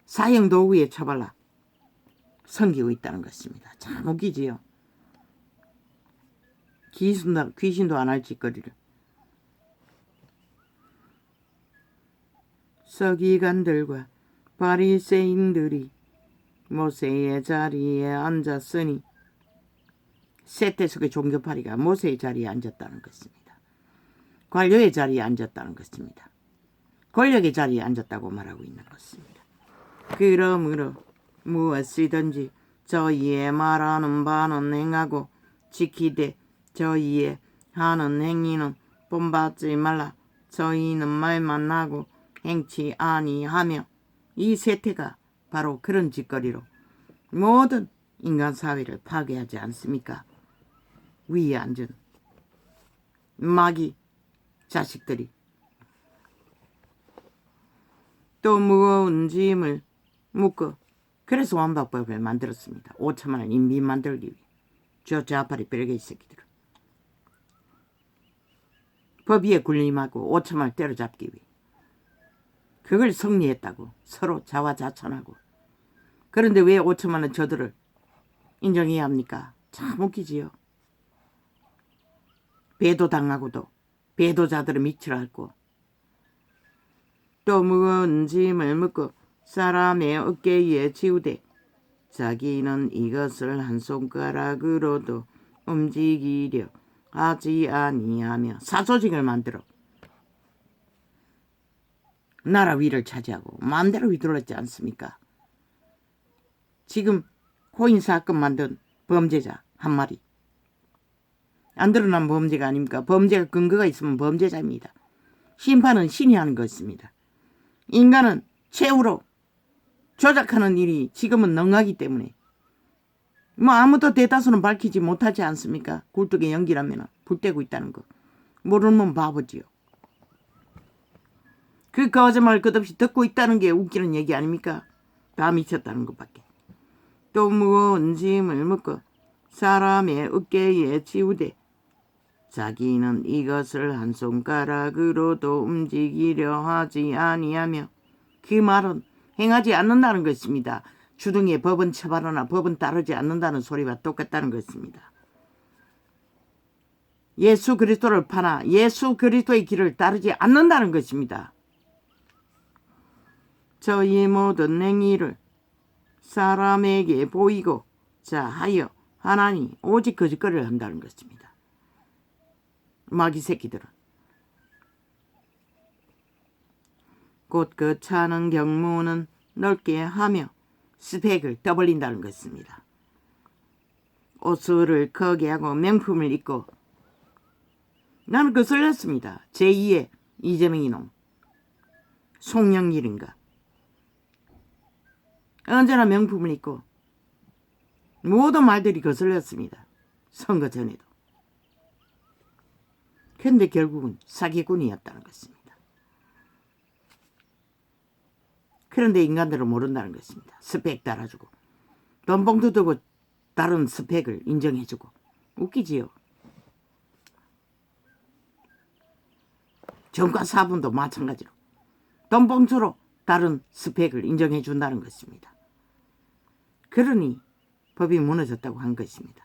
사형 도구에 처발라 섬기고 있다는 것입니다. 참 웃기지요. 귀신도 안 할 짓거리를. 서기관들과 바리새인들이 모세의 자리에 앉았으니 세태 속의 종교파리가 모세의 자리에 앉았다는 것입니다. 관료의 자리에 앉았다는 것입니다. 권력의 자리에 앉았다고 말하고 있는 것입니다. 그러므로 무엇이든지 저희의 말하는 바는 행하고 지키되 저희의 하는 행위는 본받지 말라. 저희는 말만 하고 행치 아니하며. 이 세태가 바로 그런 짓거리로 모든 인간 사회를 파괴하지 않습니까? 위에 앉은 마귀 자식들이 또 무거운 짐을 묶어 그래서 완박법을 만들었습니다. 5천만 원 인민 만들기 위해. 저 좌파리 별개의 새끼들은 법 위에 군림하고 5천만 원 때려잡기 위해 그걸 승리했다고 서로 자화자찬하고. 그런데 왜 5천만 원 저들을 인정해야 합니까? 참 웃기지요. 배도당하고도 배도자들을 밑으로 앓고 또 무거운 짐을 묶고 사람의 어깨에 지우되 자기는 이것을 한 손가락으로도 움직이려 하지 아니하며 사조직을 만들어 나라 위를 차지하고 마음대로 휘둘렀지 않습니까? 지금 코인 사건 만든 범죄자 한 마리. 안 드러난 범죄가 아닙니까? 범죄가 근거가 있으면 범죄자입니다. 심판은 신이 하는 것입니다. 인간은 최후로 조작하는 일이 지금은 능하기 때문에 뭐 아무도 대다수는 밝히지 못하지 않습니까? 굴뚝에 연기라면 불 떼고 있다는 거. 모르면 바보지요. 그 거짓말을 끝없이 듣고 있다는 게 웃기는 얘기 아닙니까? 다 미쳤다는 것밖에. 또 무거운 짐을 묶어 사람의 어깨에 지우되 자기는 이것을 한 손가락으로도 움직이려 하지 아니하며, 그 말은 행하지 않는다는 것입니다. 주둥이에 법은 처벌하나 법은 따르지 않는다는 소리와 똑같다는 것입니다. 예수 그리스도를 파나 예수 그리스도의 길을 따르지 않는다는 것입니다. 저희 모든 행위를 사람에게 보이고 자하여 하나니 오직 거짓거리를 한다는 것입니다. 마귀 새끼들은 곧 그 차는 경무는 넓게 하며 스펙을 떠벌린다는 것입니다. 옷을 크게 하고 명품을 입고, 나는 거슬렸습니다. 제2의 이재명 이놈 송영길인가. 언제나 명품을 입고 모든 말들이 거슬렸습니다. 선거 전에도. 근데 결국은 사기꾼이었다는 것입니다. 그런데 인간들은 모른다는 것입니다. 스펙 따라주고 돈봉투 두고 다른 스펙을 인정해주고. 웃기지요. 정과 사분도 마찬가지로 돈봉투로 다른 스펙을 인정해준다는 것입니다. 그러니 법이 무너졌다고 한 것입니다.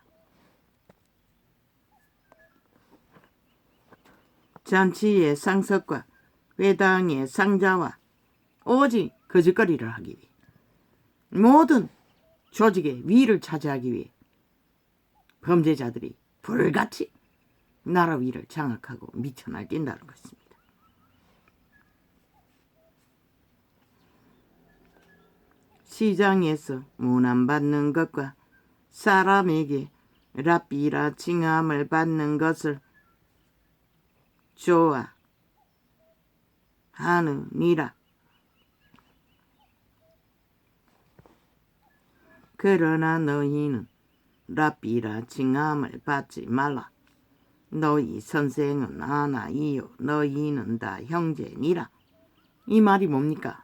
잔치의 상석과 회당의 상자와 오직 거짓거리를 하기 위해, 모든 조직의 위를 차지하기 위해 범죄자들이 불같이 나라 위를 장악하고 미쳐 날뛴다는 것입니다. 시장에서 문안받는 것과 사람에게 랍비라 칭함을 받는 것을 좋아하느니라. 그러나 너희는 랍비라 칭함을 받지 말라. 너희 선생은 하나이요 너희는 다 형제니라. 이 말이 뭡니까?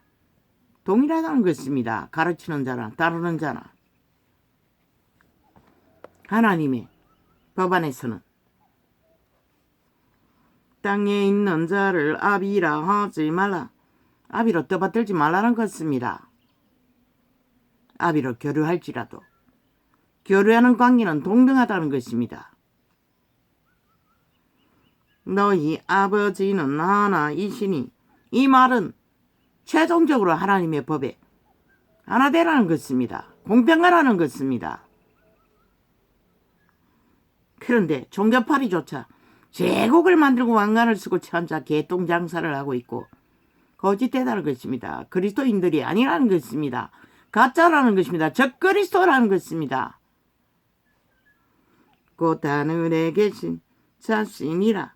동일하다는 것입니다. 가르치는 자나 따르는 자나. 하나님의 법안에서는 땅에 있는 자를 아비라 하지 말라. 아비로 떠받들지 말라는 것입니다. 아비로 교류할지라도 교류하는 관계는 동등하다는 것입니다. 너희 아버지는 하나이시니, 이 말은 최종적으로 하나님의 법에 하나 되라는 것입니다. 공평하라는 것입니다. 그런데 종교파리조차 제국을 만들고 왕관을 쓰고 천자 개똥장사를 하고 있고 거짓되다는 것입니다. 그리스도인들이 아니라는 것입니다. 가짜라는 것입니다. 적그리스도라는 것입니다. 곧 하늘에 계신 자신이라.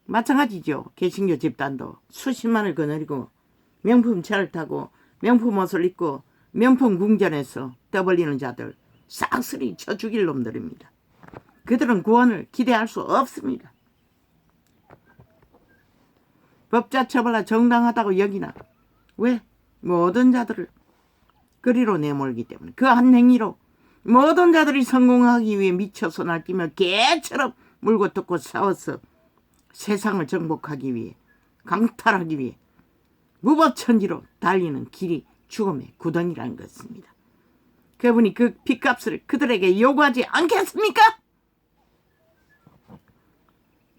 마찬가지죠. 개신교 집단도 수십만을 거느리고 명품 차를 타고 명품 옷을 입고 명품 궁전에서 떠벌리는 자들, 싹쓸이 쳐 죽일 놈들입니다. 그들은 구원을 기대할 수 없습니다. 법자 처벌라 정당하다고 여기나. 왜? 모든 자들을 그리로 내몰기 때문에. 그 한 행위로 모든 자들이 성공하기 위해 미쳐서 날뛰며 개처럼 물고 뜯고 싸워서 세상을 정복하기 위해, 강탈하기 위해 무법천지로 달리는 길이 죽음의 구덩이라는 것입니다. 그분이 그 핏값을 그들에게 요구하지 않겠습니까?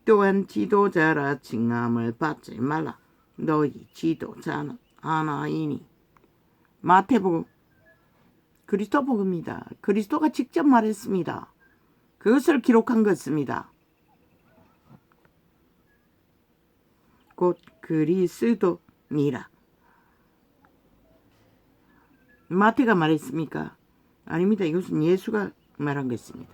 또한 지도자라 칭함을 받지 말라. 너희 지도자는 하나이니. 마태복음, 그리스도복음입니다. 그리스도가 직접 말했습니다. 그것을 기록한 것입니다. 곧 그리스도니라. 마태가 말했습니까? 아닙니다. 이것은 예수가 말한 것입니다.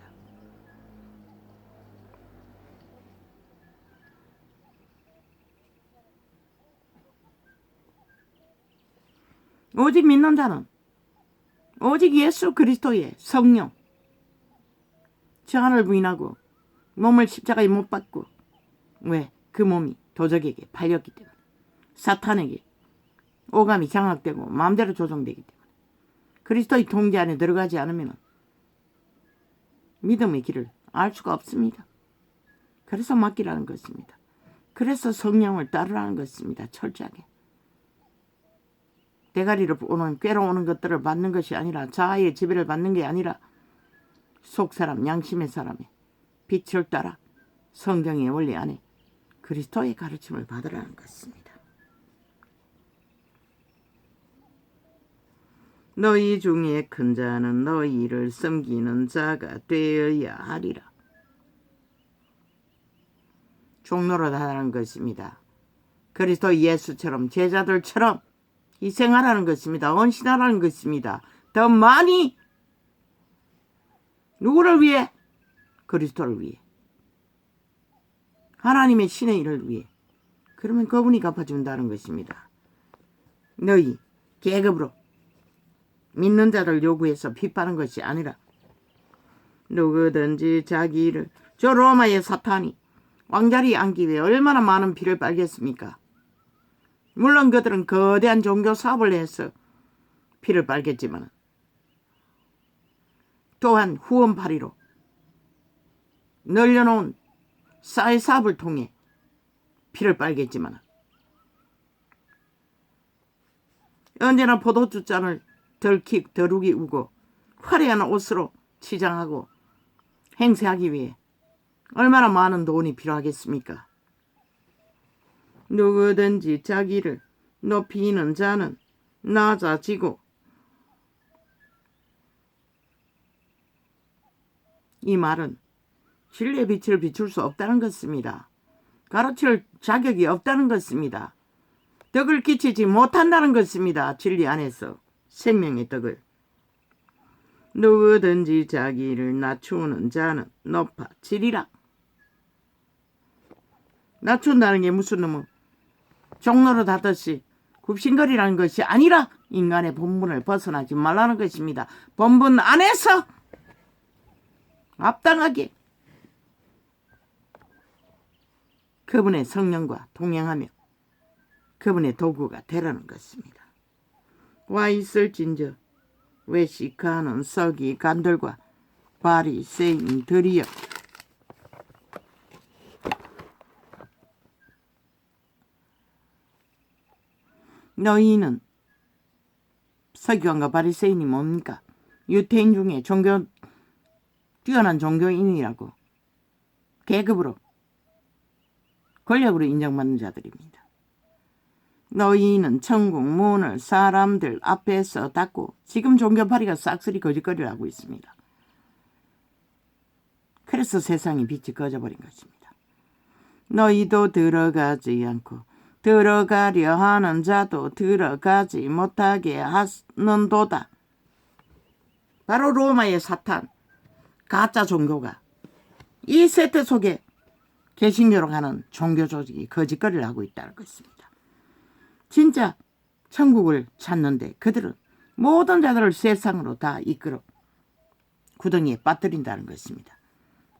오직 믿는 자는 오직 예수 그리스도의 성령 저 하나를 부인하고 몸을 십자가에 못 박고 왜? 그 몸이 도적에게 팔렸기 때문에 사탄에게 오감이 장악되고 마음대로 조종되기 때문에 그리스도의 통제 안에 들어가지 않으면 믿음의 길을 알 수가 없습니다. 그래서 맡기라는 것입니다. 그래서 성령을 따르라는 것입니다. 철저하게. 대가리를 오는 꾀로 오는 것들을 받는 것이 아니라 자아의 지배를 받는 게 아니라 속사람 양심의 사람의 빛을 따라 성경의 원리 안에 그리스도의 가르침을 받으라는 것입니다. 너희 중에 큰 자는 너희를 섬기는 자가 되어야 하리라. 종노릇하라는 것입니다. 그리스도 예수처럼 제자들처럼 희생하라는 것입니다. 헌신하라는 것입니다. 더 많이 누구를 위해? 그리스도를 위해. 하나님의 신의 일을 위해. 그러면 그분이 갚아준다는 것입니다. 너희 계급으로 믿는 자를 요구해서 핍하는 것이 아니라 누구든지 자기 일을 저 로마의 사탄이 왕자리에 앉기 위해 얼마나 많은 피를 빨겠습니까? 물론 그들은 거대한 종교 사업을 해서 피를 빨겠지만 또한 후원파리로 널려놓은 사회사업을 통해 피를 빨겠지만 언제나 포도주잔을 덜룩이 우고 화려한 옷으로 치장하고 행세하기 위해 얼마나 많은 돈이 필요하겠습니까? 누구든지 자기를 높이는 자는 낮아지고 이 말은 진리의 빛을 비출 수 없다는 것입니다. 가르칠 자격이 없다는 것입니다. 덕을 끼치지 못한다는 것입니다. 진리 안에서 생명의 덕을. 누구든지 자기를 낮추는 자는 높아지리라. 낮춘다는 게 무슨 놈은 종로로 다듯이 굽신거리라는 것이 아니라 인간의 본분을 벗어나지 말라는 것입니다. 본분 안에서 합당하게 그분의 성령과 동행하며 그분의 도구가 되라는 것입니다. 와 있을진저 외식하는 서기관들과 바리새인들이여 너희는 서기관과 바리새인이 뭡니까? 유태인 중에 뛰어난 종교인이라고 계급으로 권력으로 인정받는 자들입니다. 너희는 천국 문을 사람들 앞에서 닫고 지금 종교파리가 싹쓸이 거짓거리를 하고 있습니다. 그래서 세상의 빛이 꺼져버린 것입니다. 너희도 들어가지 않고 들어가려 하는 자도 들어가지 못하게 하는도다. 바로 로마의 사탄, 가짜 종교가 이 세태 속에 개신교로 가는 종교 조직이 거짓거리를 하고 있다는 것입니다. 진짜 천국을 찾는데 그들은 모든 자들을 세상으로 다 이끌어 구덩이에 빠뜨린다는 것입니다.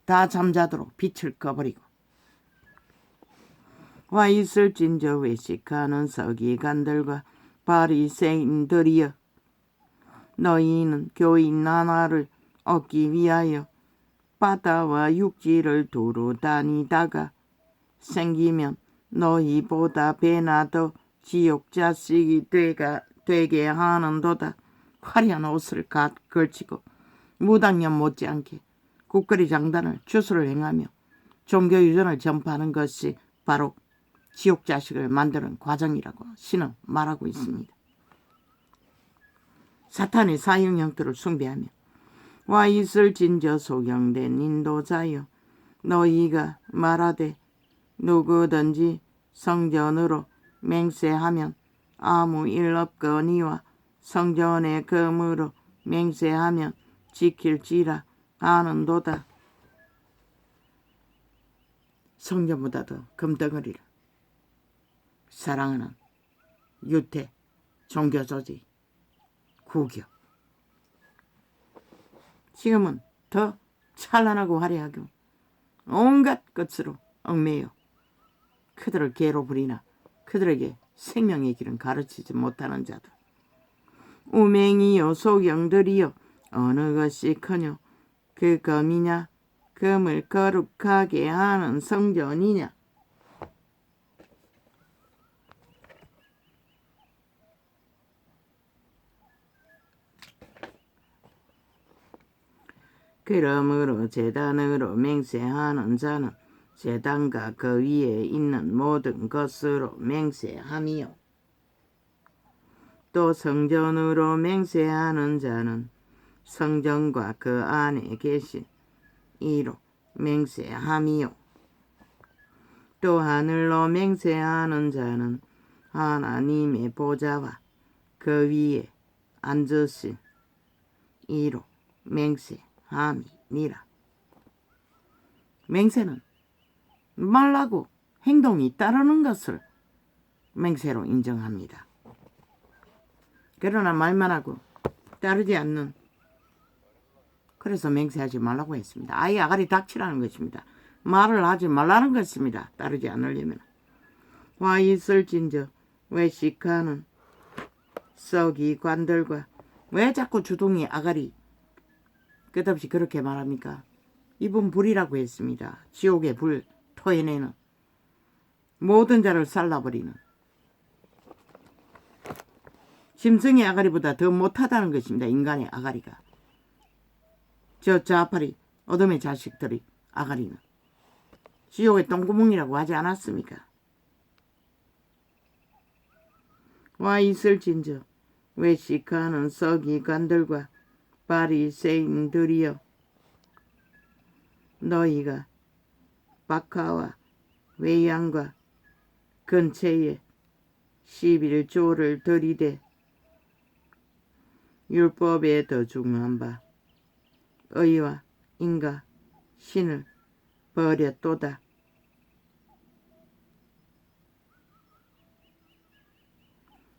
다 잠자도록 빛을 꺼버리고 와 있을진저 외식하는 서기관들과 바리새인들이여 너희는 교인 하나를 얻기 위하여 바다와 육지를 두루 다니다가 생기면 너희보다 배나 더 지옥 자식이 되게 하는도다. 화려한 옷을 걸치고 무당년 못지않게 국거리 장단을 주술을 행하며 종교유전을 전파하는 것이 바로 지옥 자식을 만드는 과정이라고 신은 말하고 있습니다. 사탄의 사형 형태를 숭배하며 와 있을진저 소경된 인도자여 너희가 말하되 누구든지 성전으로 맹세하면 아무 일 없거니와 성전의 금으로 맹세하면 지킬지라 하는도다. 성전보다도 금덩어리를 사랑하는 유태, 종교조직, 구교 지금은 더 찬란하고 화려하고 온갖 것으로 얽매여 그들을 개로 부리나 그들에게 생명의 길은 가르치지 못하는 자들. 우맹이여 소경들이여 어느 것이 크뇨 그 검이냐 금을 거룩하게 하는 성전이냐. 그러므로 제단으로 맹세하는 자는 제단과 그 위에 있는 모든 것으로 맹세함이요. 또 성전으로 맹세하는 자는 성전과 그 안에 계신 이로 맹세함이요. 또 하늘로 맹세하는 자는 하나님의 보좌와 그 위에 앉으신 이로 맹세함이니라. 맹세는 말하고 행동이 따르는 것을 맹세로 인정합니다. 그러나 말만 하고 따르지 않는, 그래서 맹세하지 말라고 했습니다. 아예 아가리 닥치라는 것입니다. 말을 하지 말라는 것입니다. 따르지 않으려면. 와 있을진저 외식하는 썩이 관들과, 왜 자꾸 주둥이 아가리 끝없이 그렇게 말합니까? 이분 불이라고 했습니다. 지옥의 불 토해내는, 모든 자를 살라버리는, 짐승의 아가리보다 더 못하다는 것입니다. 인간의 아가리가. 저 좌파리 어둠의 자식들의 아가리는 지옥의 똥구멍이라고 하지 않았습니까? 와 있을진저 외식하는 서기관들과 바리새인들이여 너희가 박하와 외양과 근처에 11조를 들이대 율법에 더 중요한 바 의와 인과 신을 버렸도다.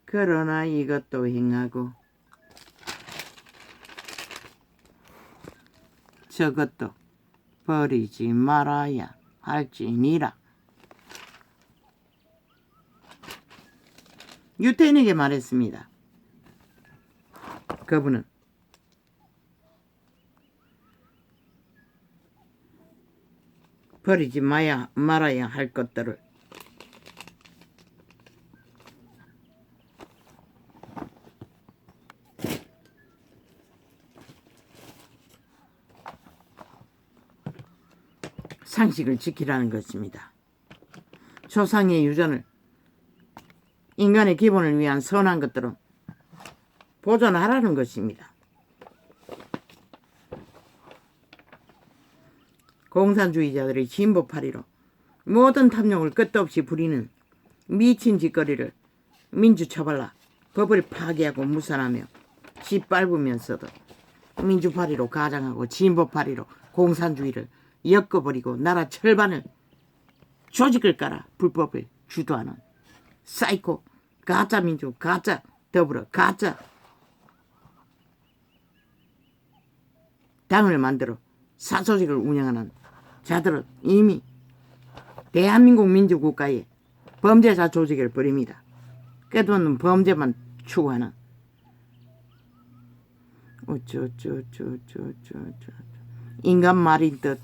그러나 이것도 행하고 저것도 버리지 말아야 할지니라. 유태인에게 말했습니다. 그분은 버리지 말아야 할 것들을 상식을 지키라는 것입니다. 조상의 유전을, 인간의 기본을 위한 선한 것들은 보존하라는 것입니다. 공산주의자들의 진보파리로 모든 탐욕을 끝도 없이 부리는 미친 짓거리를 민주처벌라 법을 파괴하고 무산하며 짓밟으면서도 민주파리로 가장하고 진보파리로 공산주의를 엮어버리고 나라 철반을 조직을 깔아 불법을 주도하는 사이코 가짜 민주, 가짜 더불어, 가짜 당을 만들어 사조직을 운영하는 자들은 이미 대한민국 민주국가에 범죄자 조직을 벌입니다. 끝없는 범죄만 추구하는 인간 말인 듯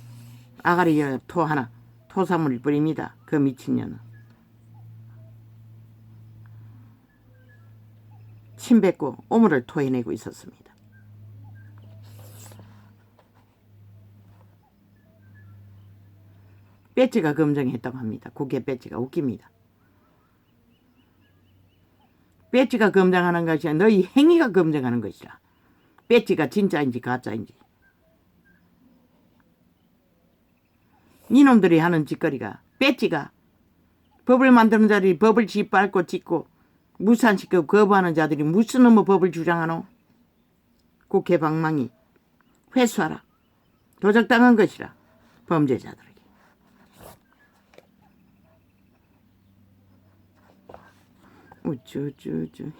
아가리에 토 하나 토사물을 뿌립니다. 그 미친년은 침 뱉고 오물을 토해내고 있었습니다. 배지가 검증했다고 합니다. 국회 배지가 웃깁니다. 배지가 검증하는 것이 아니라 너희 행위가 검증하는 것이라. 배지가 진짜인지 가짜인지. 이놈들이 하는 짓거리가, 배지가 법을 만드는 자들이 법을 짓밟고 짓고 무산시키고 거부하는 자들이 무슨 놈의 법을 주장하노? 국회 방망이 회수하라. 도적당한 것이라. 범죄자들에게.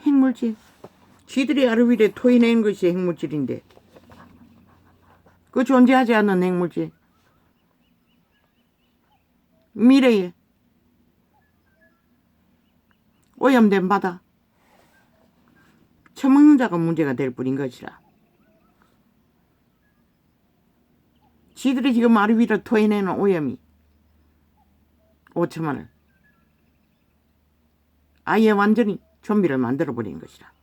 핵물질. 쥐들이 하루 일에 토해내는 것이 핵물질인데 그 존재하지 않는 핵물질. 미래에 오염된 바다. 처먹는 자가 문제가 될 뿐인 것이라. 지들이 지금 아래 위로 토해내는 오염이 5천만을 아예 완전히 좀비를 만들어버린 것이라.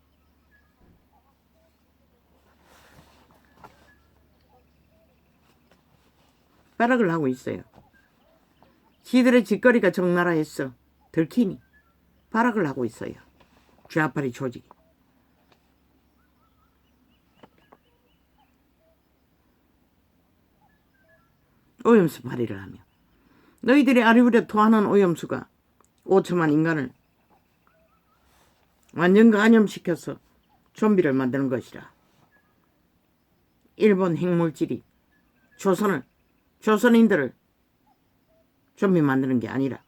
발악을 하고 있어요. 지들의 짓거리가 적나라했어. 들키니 발악을 하고 있어요. 좌파리 조직이. 오염수 발휘를 하며 너희들이 아리부려 토하는 오염수가 5천만 인간을 완전 감염시켜서 좀비를 만드는 것이라. 일본 핵물질이 조선인들을 좀비 만드는 게 아니라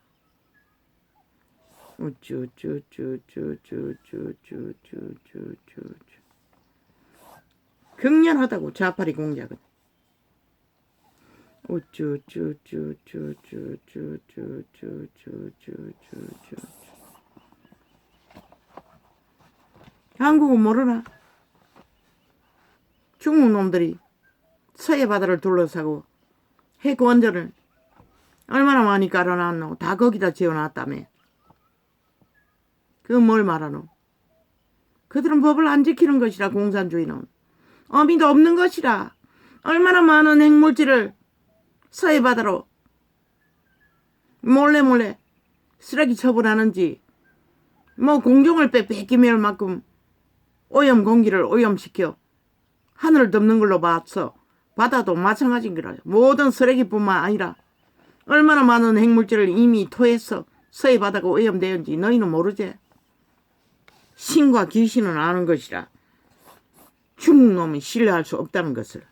극렬하다고 좌파리 공작은. 한국은 모르나? 중국 놈들이 서해 바다를 둘러싸고 핵 원전을 얼마나 많이 깔아놨노? 다 거기다 지어놨다며. 그건 뭘 말하노? 그들은 법을 안 지키는 것이라. 공산주의는 어미도 없는 것이라. 얼마나 많은 핵물질을 서해 바다로 몰래 쓰레기 처분하는지. 뭐 공중을 뺏기며 만큼 오염 공기를 오염시켜 하늘을 덮는 걸로 봤어. 바다도 마찬가지인 거라. 모든 쓰레기뿐만 아니라 얼마나 많은 핵물질을 이미 토해서 서해 바다가 오염되었는지 너희는 모르지? 신과 귀신은 아는 것이라. 중국 놈은 신뢰할 수 없다는 것을.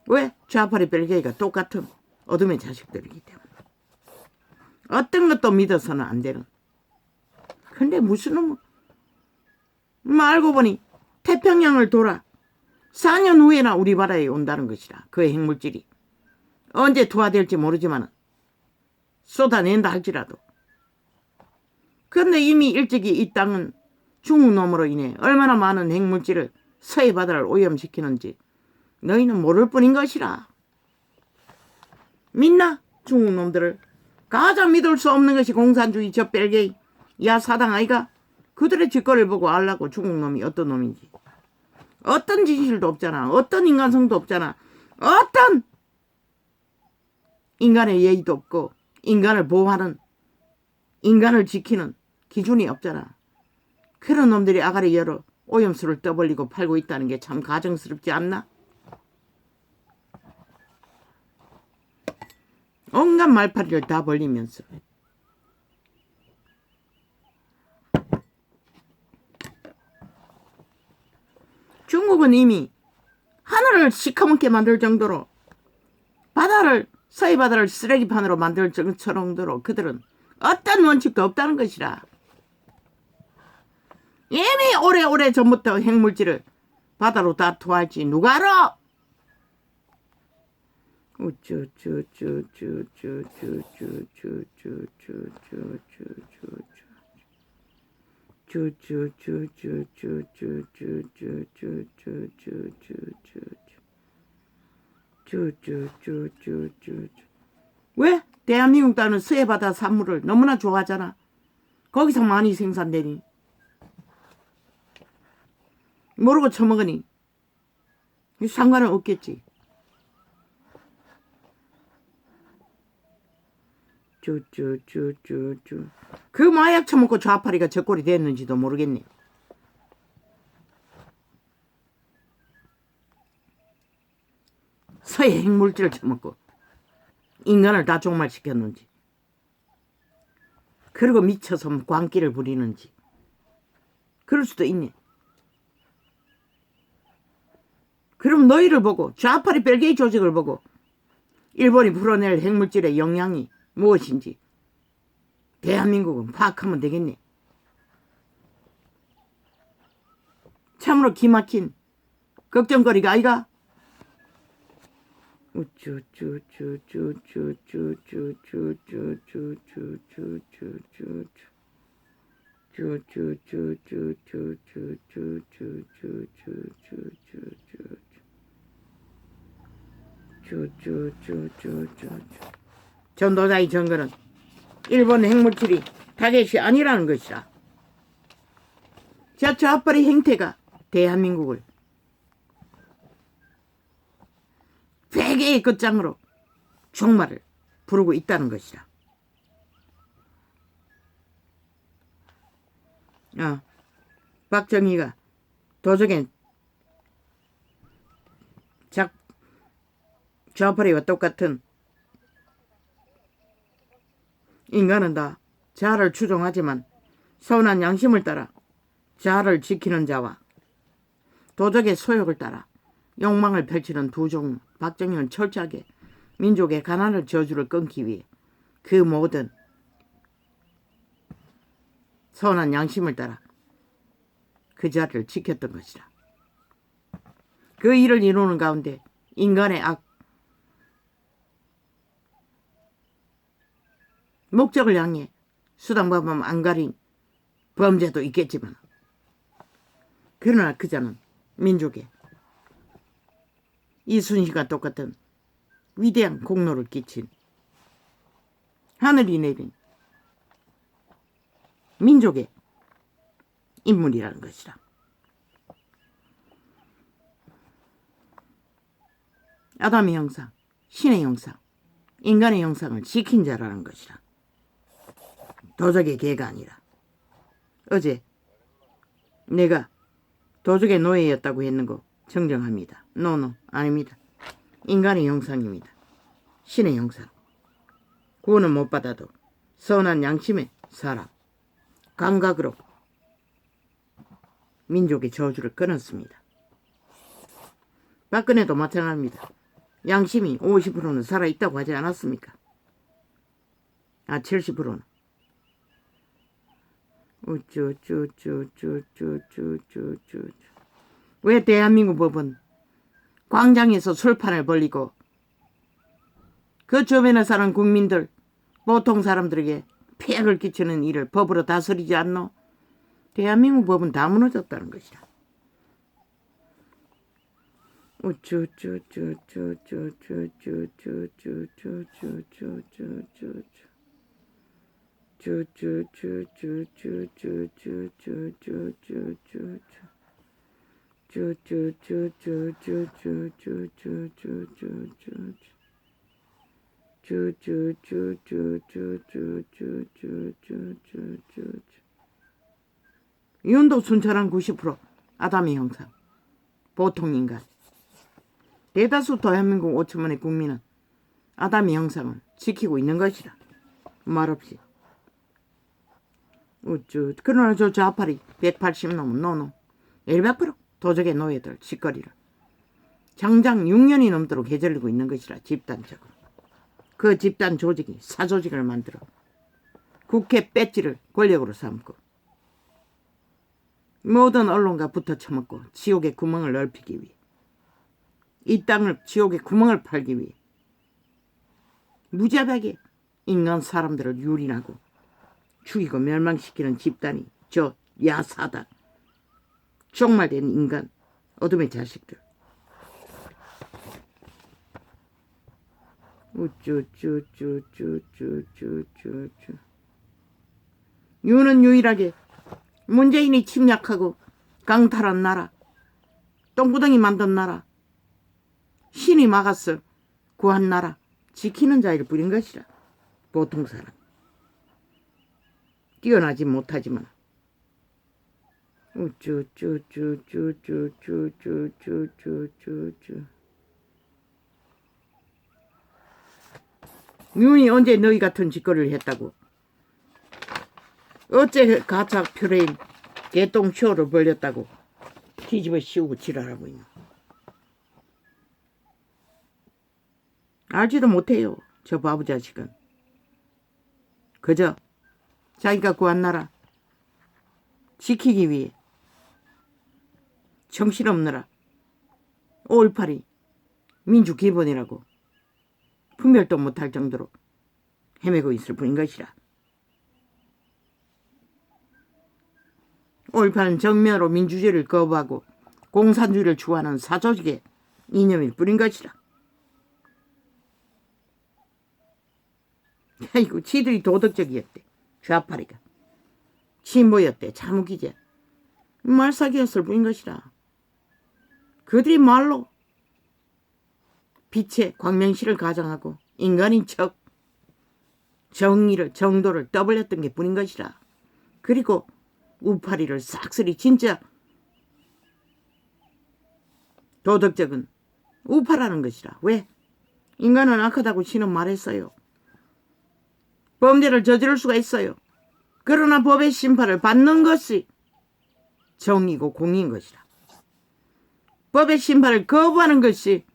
왜? 좌파리 벨기에가 똑같은 어둠의 자식들이기 때문에. 어떤 것도 믿어서는 안 되는. 근데 무슨 놈은 알고 보니 태평양을 돌아 4년 후에나 우리 바다에 온다는 것이라. 그 핵물질이 언제 투하될지 모르지만 쏟아낸다 할지라도. 그런데 이미 일찍이 이 땅은 중국 놈으로 인해 얼마나 많은 핵물질을 서해 바다를 오염시키는지 너희는 모를 뿐인 것이라. 믿나? 중국 놈들을. 가장 믿을 수 없는 것이 공산주의 저 벨기에 야사당 아이가. 그들의 짓거리를 보고 알라고 중국 놈이 어떤 놈인지. 어떤 진실도 없잖아. 어떤 인간성도 없잖아. 어떤 인간의 예의도 없고 인간을 보호하는, 인간을 지키는 기준이 없잖아. 그런 놈들이 아가리 열어 오염수를 떠벌리고 팔고 있다는 게 참 가증스럽지 않나? 온갖 말파리를 다 벌리면서 중국은 이미 하늘을 시커멓게 만들 정도로 서해 바다를 쓰레기판으로 만들 정도로 그들은 어떤 원칙도 없다는 것이라. 이미 오래오래 전부터 핵물질을 바다로 다 투하할지 누가 알아? 왜? 대한민국 땅은 서해바다 산물을 너무나 좋아하잖아. 거기서 많이 생산되니. 모르고 처먹으니 상관은 없겠지. 그 마약 처먹고 좌파리가 저 꼴이 됐는지도 모르겠네. 서해 핵물질을 처먹고 인간을 다 종말시켰는지, 그리고 미쳐서 광기를 부리는지. 그럴 수도 있네. 그럼 너희를 보고, 좌파리 벨기에 조직을 보고 일본이 불어낼 핵물질의 영향이 무엇인지 대한민국은 파악하면 되겠네. 참으로 기막힌 걱정거리가 아이가. 전도자의 증거는 일본 핵물질이 타겟이 아니라는 것이라. 저 좌빨의 행태가 대한민국을 회개의 끝장으로 종말을 부르고 있다는 것이라. 박정희가 도적의 좌파리와 똑같은 인간은 다 자아를 추종하지만 선한 양심을 따라 자아를 지키는 자와 도적의 소욕을 따라 욕망을 펼치는 두 종류. 박정희는 철저하게 민족의 가난을 저주를 끊기 위해 그 모든 선한 양심을 따라 그 자리를 지켰던 것이라. 그 일을 이루는 가운데 인간의 악, 목적을 향해 수단방법 안 가린 범죄도 있겠지만, 그러나 그자는 민족에 이순신과 똑같은 위대한 공로를 끼친 하늘이 내린 민족의 인물이라는 것이라. 아담의 형상, 신의 형상, 인간의 형상을 지킨 자라는 것이라. 도적의 개가 아니라. 어제 내가 도적의 노예였다고 했는 거 정정합니다. 노노, 아닙니다. 인간의 형상입니다. 신의 형상. 구원은 못 받아도 선한 양심의 사람, 감각으로 민족의 저주를 끊었습니다. 박근혜도 마찬가지입니다. 양심이 50%는 살아있다고 하지 않았습니까? 70%는. 왜 대한민국 법은 광장에서 술판을 벌리고 그 주변에 사는 국민들, 보통 사람들에게 폐악을 끼치는 일을 법으로 다스리지 않노? 대한민국 법은 다 무너졌다는 것이다. 윤도 순천한 90% 아담의 형상, 보통 인간. 대다수 대한민국 5천만의 국민은 아담의 형상을 지키고 있는 것이라. 말없이. 그러나 저 좌파리 180 넘은 노노 100% 도적의 노예들 짓거리를 장장 6년이 넘도록 해절리고 있는 것이라. 집단적으로. 그 집단 조직이 사조직을 만들어 국회 배지를 권력으로 삼고 모든 언론과 붙어 처먹고 지옥의 구멍을 넓히기 위해, 이 땅을 지옥의 구멍을 팔기 위해 무자비하게 인간 사람들을 유린하고 죽이고 멸망시키는 집단이 저 야사다. 종말된 인간, 어둠의 자식들. 유는 유일하게 문재인이 침략하고 강탈한 나라, 똥구덩이 만든 나라, 신이 막았어 구한 나라 지키는 자일 뿐인 것이라. 보통 사람. 뛰어나지 못하지만 윤이 언제 너희 같은 짓거리를 했다고? 어째 가짜 프레임 개똥 쇼를 벌렸다고 뒤집어 씌우고 지랄하고 있나? 알지도 못해요. 저 바보 자식은. 그저 자기가 구한 나라 지키기 위해 정신없느라 5.18이 민주 기본이라고 분별도 못할 정도로 헤매고 있을 뿐인 것이라. 5.18은 정면으로 민주주의를 거부하고 공산주의를 추구하는 사조직의 이념일 뿐인 것이라. 아이고, 지들이 도덕적이었대. 좌파리가. 진보였대. 참우기제. 말사기였을 뿐인 것이라. 그들이 말로 빛의 광명시를 가장하고 인간인 척 정의를 정도를 떠벌렸던 게 뿐인 것이라. 그리고 우파리를 싹쓸이 진짜 도덕적은 우파라는 것이라. 왜? 인간은 악하다고 신은 말했어요. 범죄를 저지를 수가 있어요. 그러나 법의 심판을 받는 것이 정의고 공의인 것이라. 법의 심판을 거부하는 것이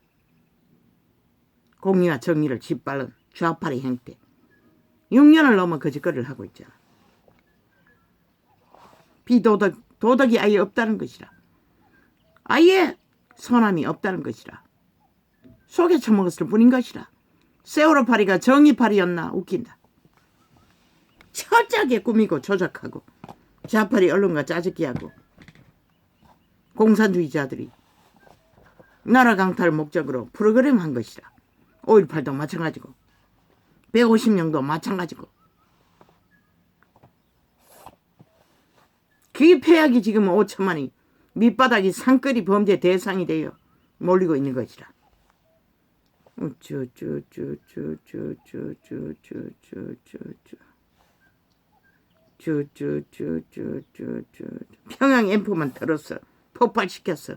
공의와 정의를 짓밟는 좌파리 행태. 6년을 넘어 거짓거리를 하고 있잖아. 도덕이 아예 없다는 것이라. 아예 선함이 없다는 것이라. 속에 처먹었을 뿐인 것이라. 세월호파리가 정의파리였나 웃긴다. 철저하게 꾸미고 조작하고 좌파리 언론과 짜깁기하고 공산주의자들이 나라 강탈 목적으로 프로그램 한 것이라. 5.18도 마찬가지고 150년도 마찬가지고. 그 폐악이 지금 5천만이 밑바닥이 산거리 범죄 대상이 되어 몰리고 있는 것이라. 평양 엠포만 들었어. 폭발시켰어.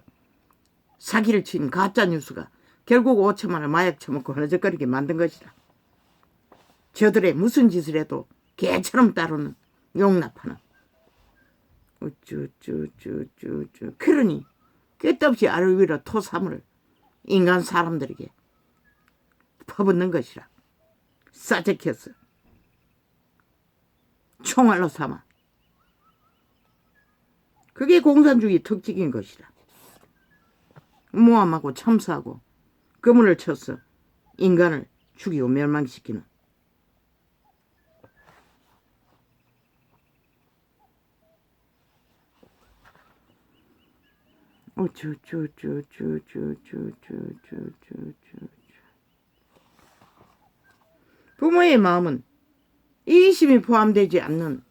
사기를 친 가짜 뉴스가 결국 5천만을 마약 처먹고 흐느적거리게 만든 것이라. 저들의 무슨 짓을 해도 개처럼 따르는 용납하는. 그러니 끝없이 아를 위로 토사물을 인간 사람들에게 퍼붓는 것이라. 싸제켰어. 총알로 삼아. 그게 공산주의 특징인 것이라. 모함하고 참사하고 그물을 쳐서 인간을 죽이고 멸망시키는. 부모의 마음은 이심이 포함되지 않는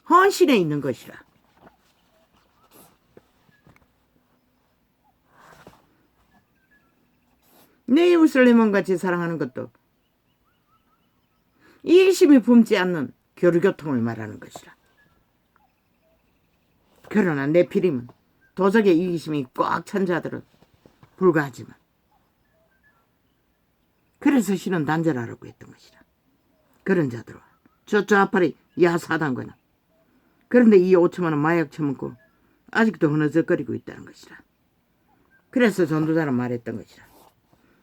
헌신에 있는 것이라. 내 이웃을 내 몸같이 사랑하는 것도 이심이 품지 않는 교류교통을 말하는 것이라. 그러나 내 피림은 도적의 이기심이 꽉 찬 자들은 불가하지만, 그래서 신은 단절하라고 했던 것이라. 그런 자들과 저 좌파리 야사단거나. 그런데 이 5천만원 마약 처먹고 아직도 흐느적거리고 있다는 것이라. 그래서 전도자는 말했던 것이라.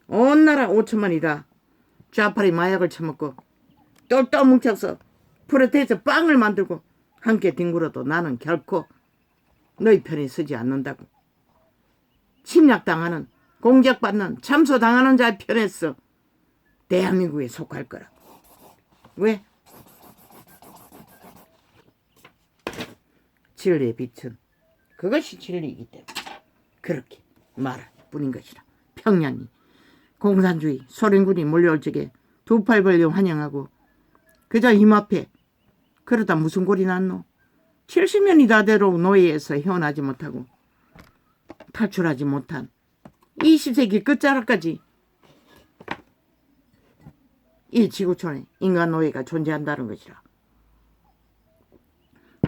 온 나라 5천만이다 좌파리 마약을 처먹고 똘똘 뭉쳐서 프로테이스 빵을 만들고 함께 뒹굴어도 나는 결코 너희 편에 서지 않는다고. 침략당하는, 공격받는, 참소당하는 자의 편에서 대한민국에 속할 거라고. 왜? 진리의 빛은 그것이 진리이기 때문에 그렇게 말할 뿐인 것이라. 평양이 공산주의 소련군이 몰려올 적에 두 팔 벌려 환영하고 그저 힘 앞에 그러다 무슨 꼴이 났노? 70년이 다 되도록 노예에서 헤어나지 못하고 탈출하지 못한 20세기 끝자락까지 이 지구촌에 인간 노예가 존재한다는 것이라.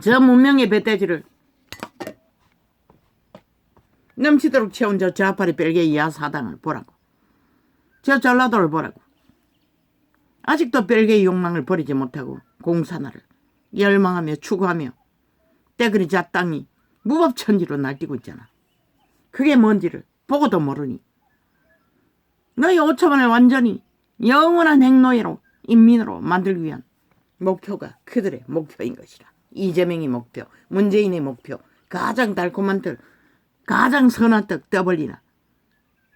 저 문명의 배대지를 넘치도록 채운 저 좌파리 벨기에 야사당을 보라고. 저 전라도를 보라고. 아직도 벨기에 욕망을 버리지 못하고 공산화를 열망하며 추구하며 떼그리 잡땅이 무법천지로 날뛰고 있잖아. 그게 뭔지를 보고도 모르니 너희 5천만을 완전히 영원한 행노예로 인민으로 만들기 위한 목표가 그들의 목표인 것이라. 이재명의 목표, 문재인의 목표, 가장 달콤한 떡, 가장 선한 떡 떠벌리나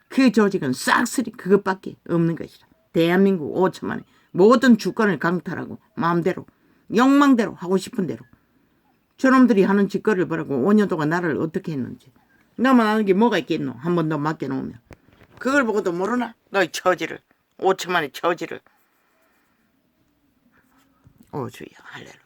그 조직은 싹쓸이 그것밖에 없는 것이라. 대한민국 5천만에 모든 주권을 강탈하고 마음대로 욕망대로 하고 싶은 대로 저놈들이 하는 짓거리를 보라고 5년 동안 나를 어떻게 했는지. 나만 아는 게 뭐가 있겠노. 한 번 더 맡겨놓으면. 그걸 보고도 모르나? 너희 처지를. 5천만의 처지를. 오 주여 할렐루야.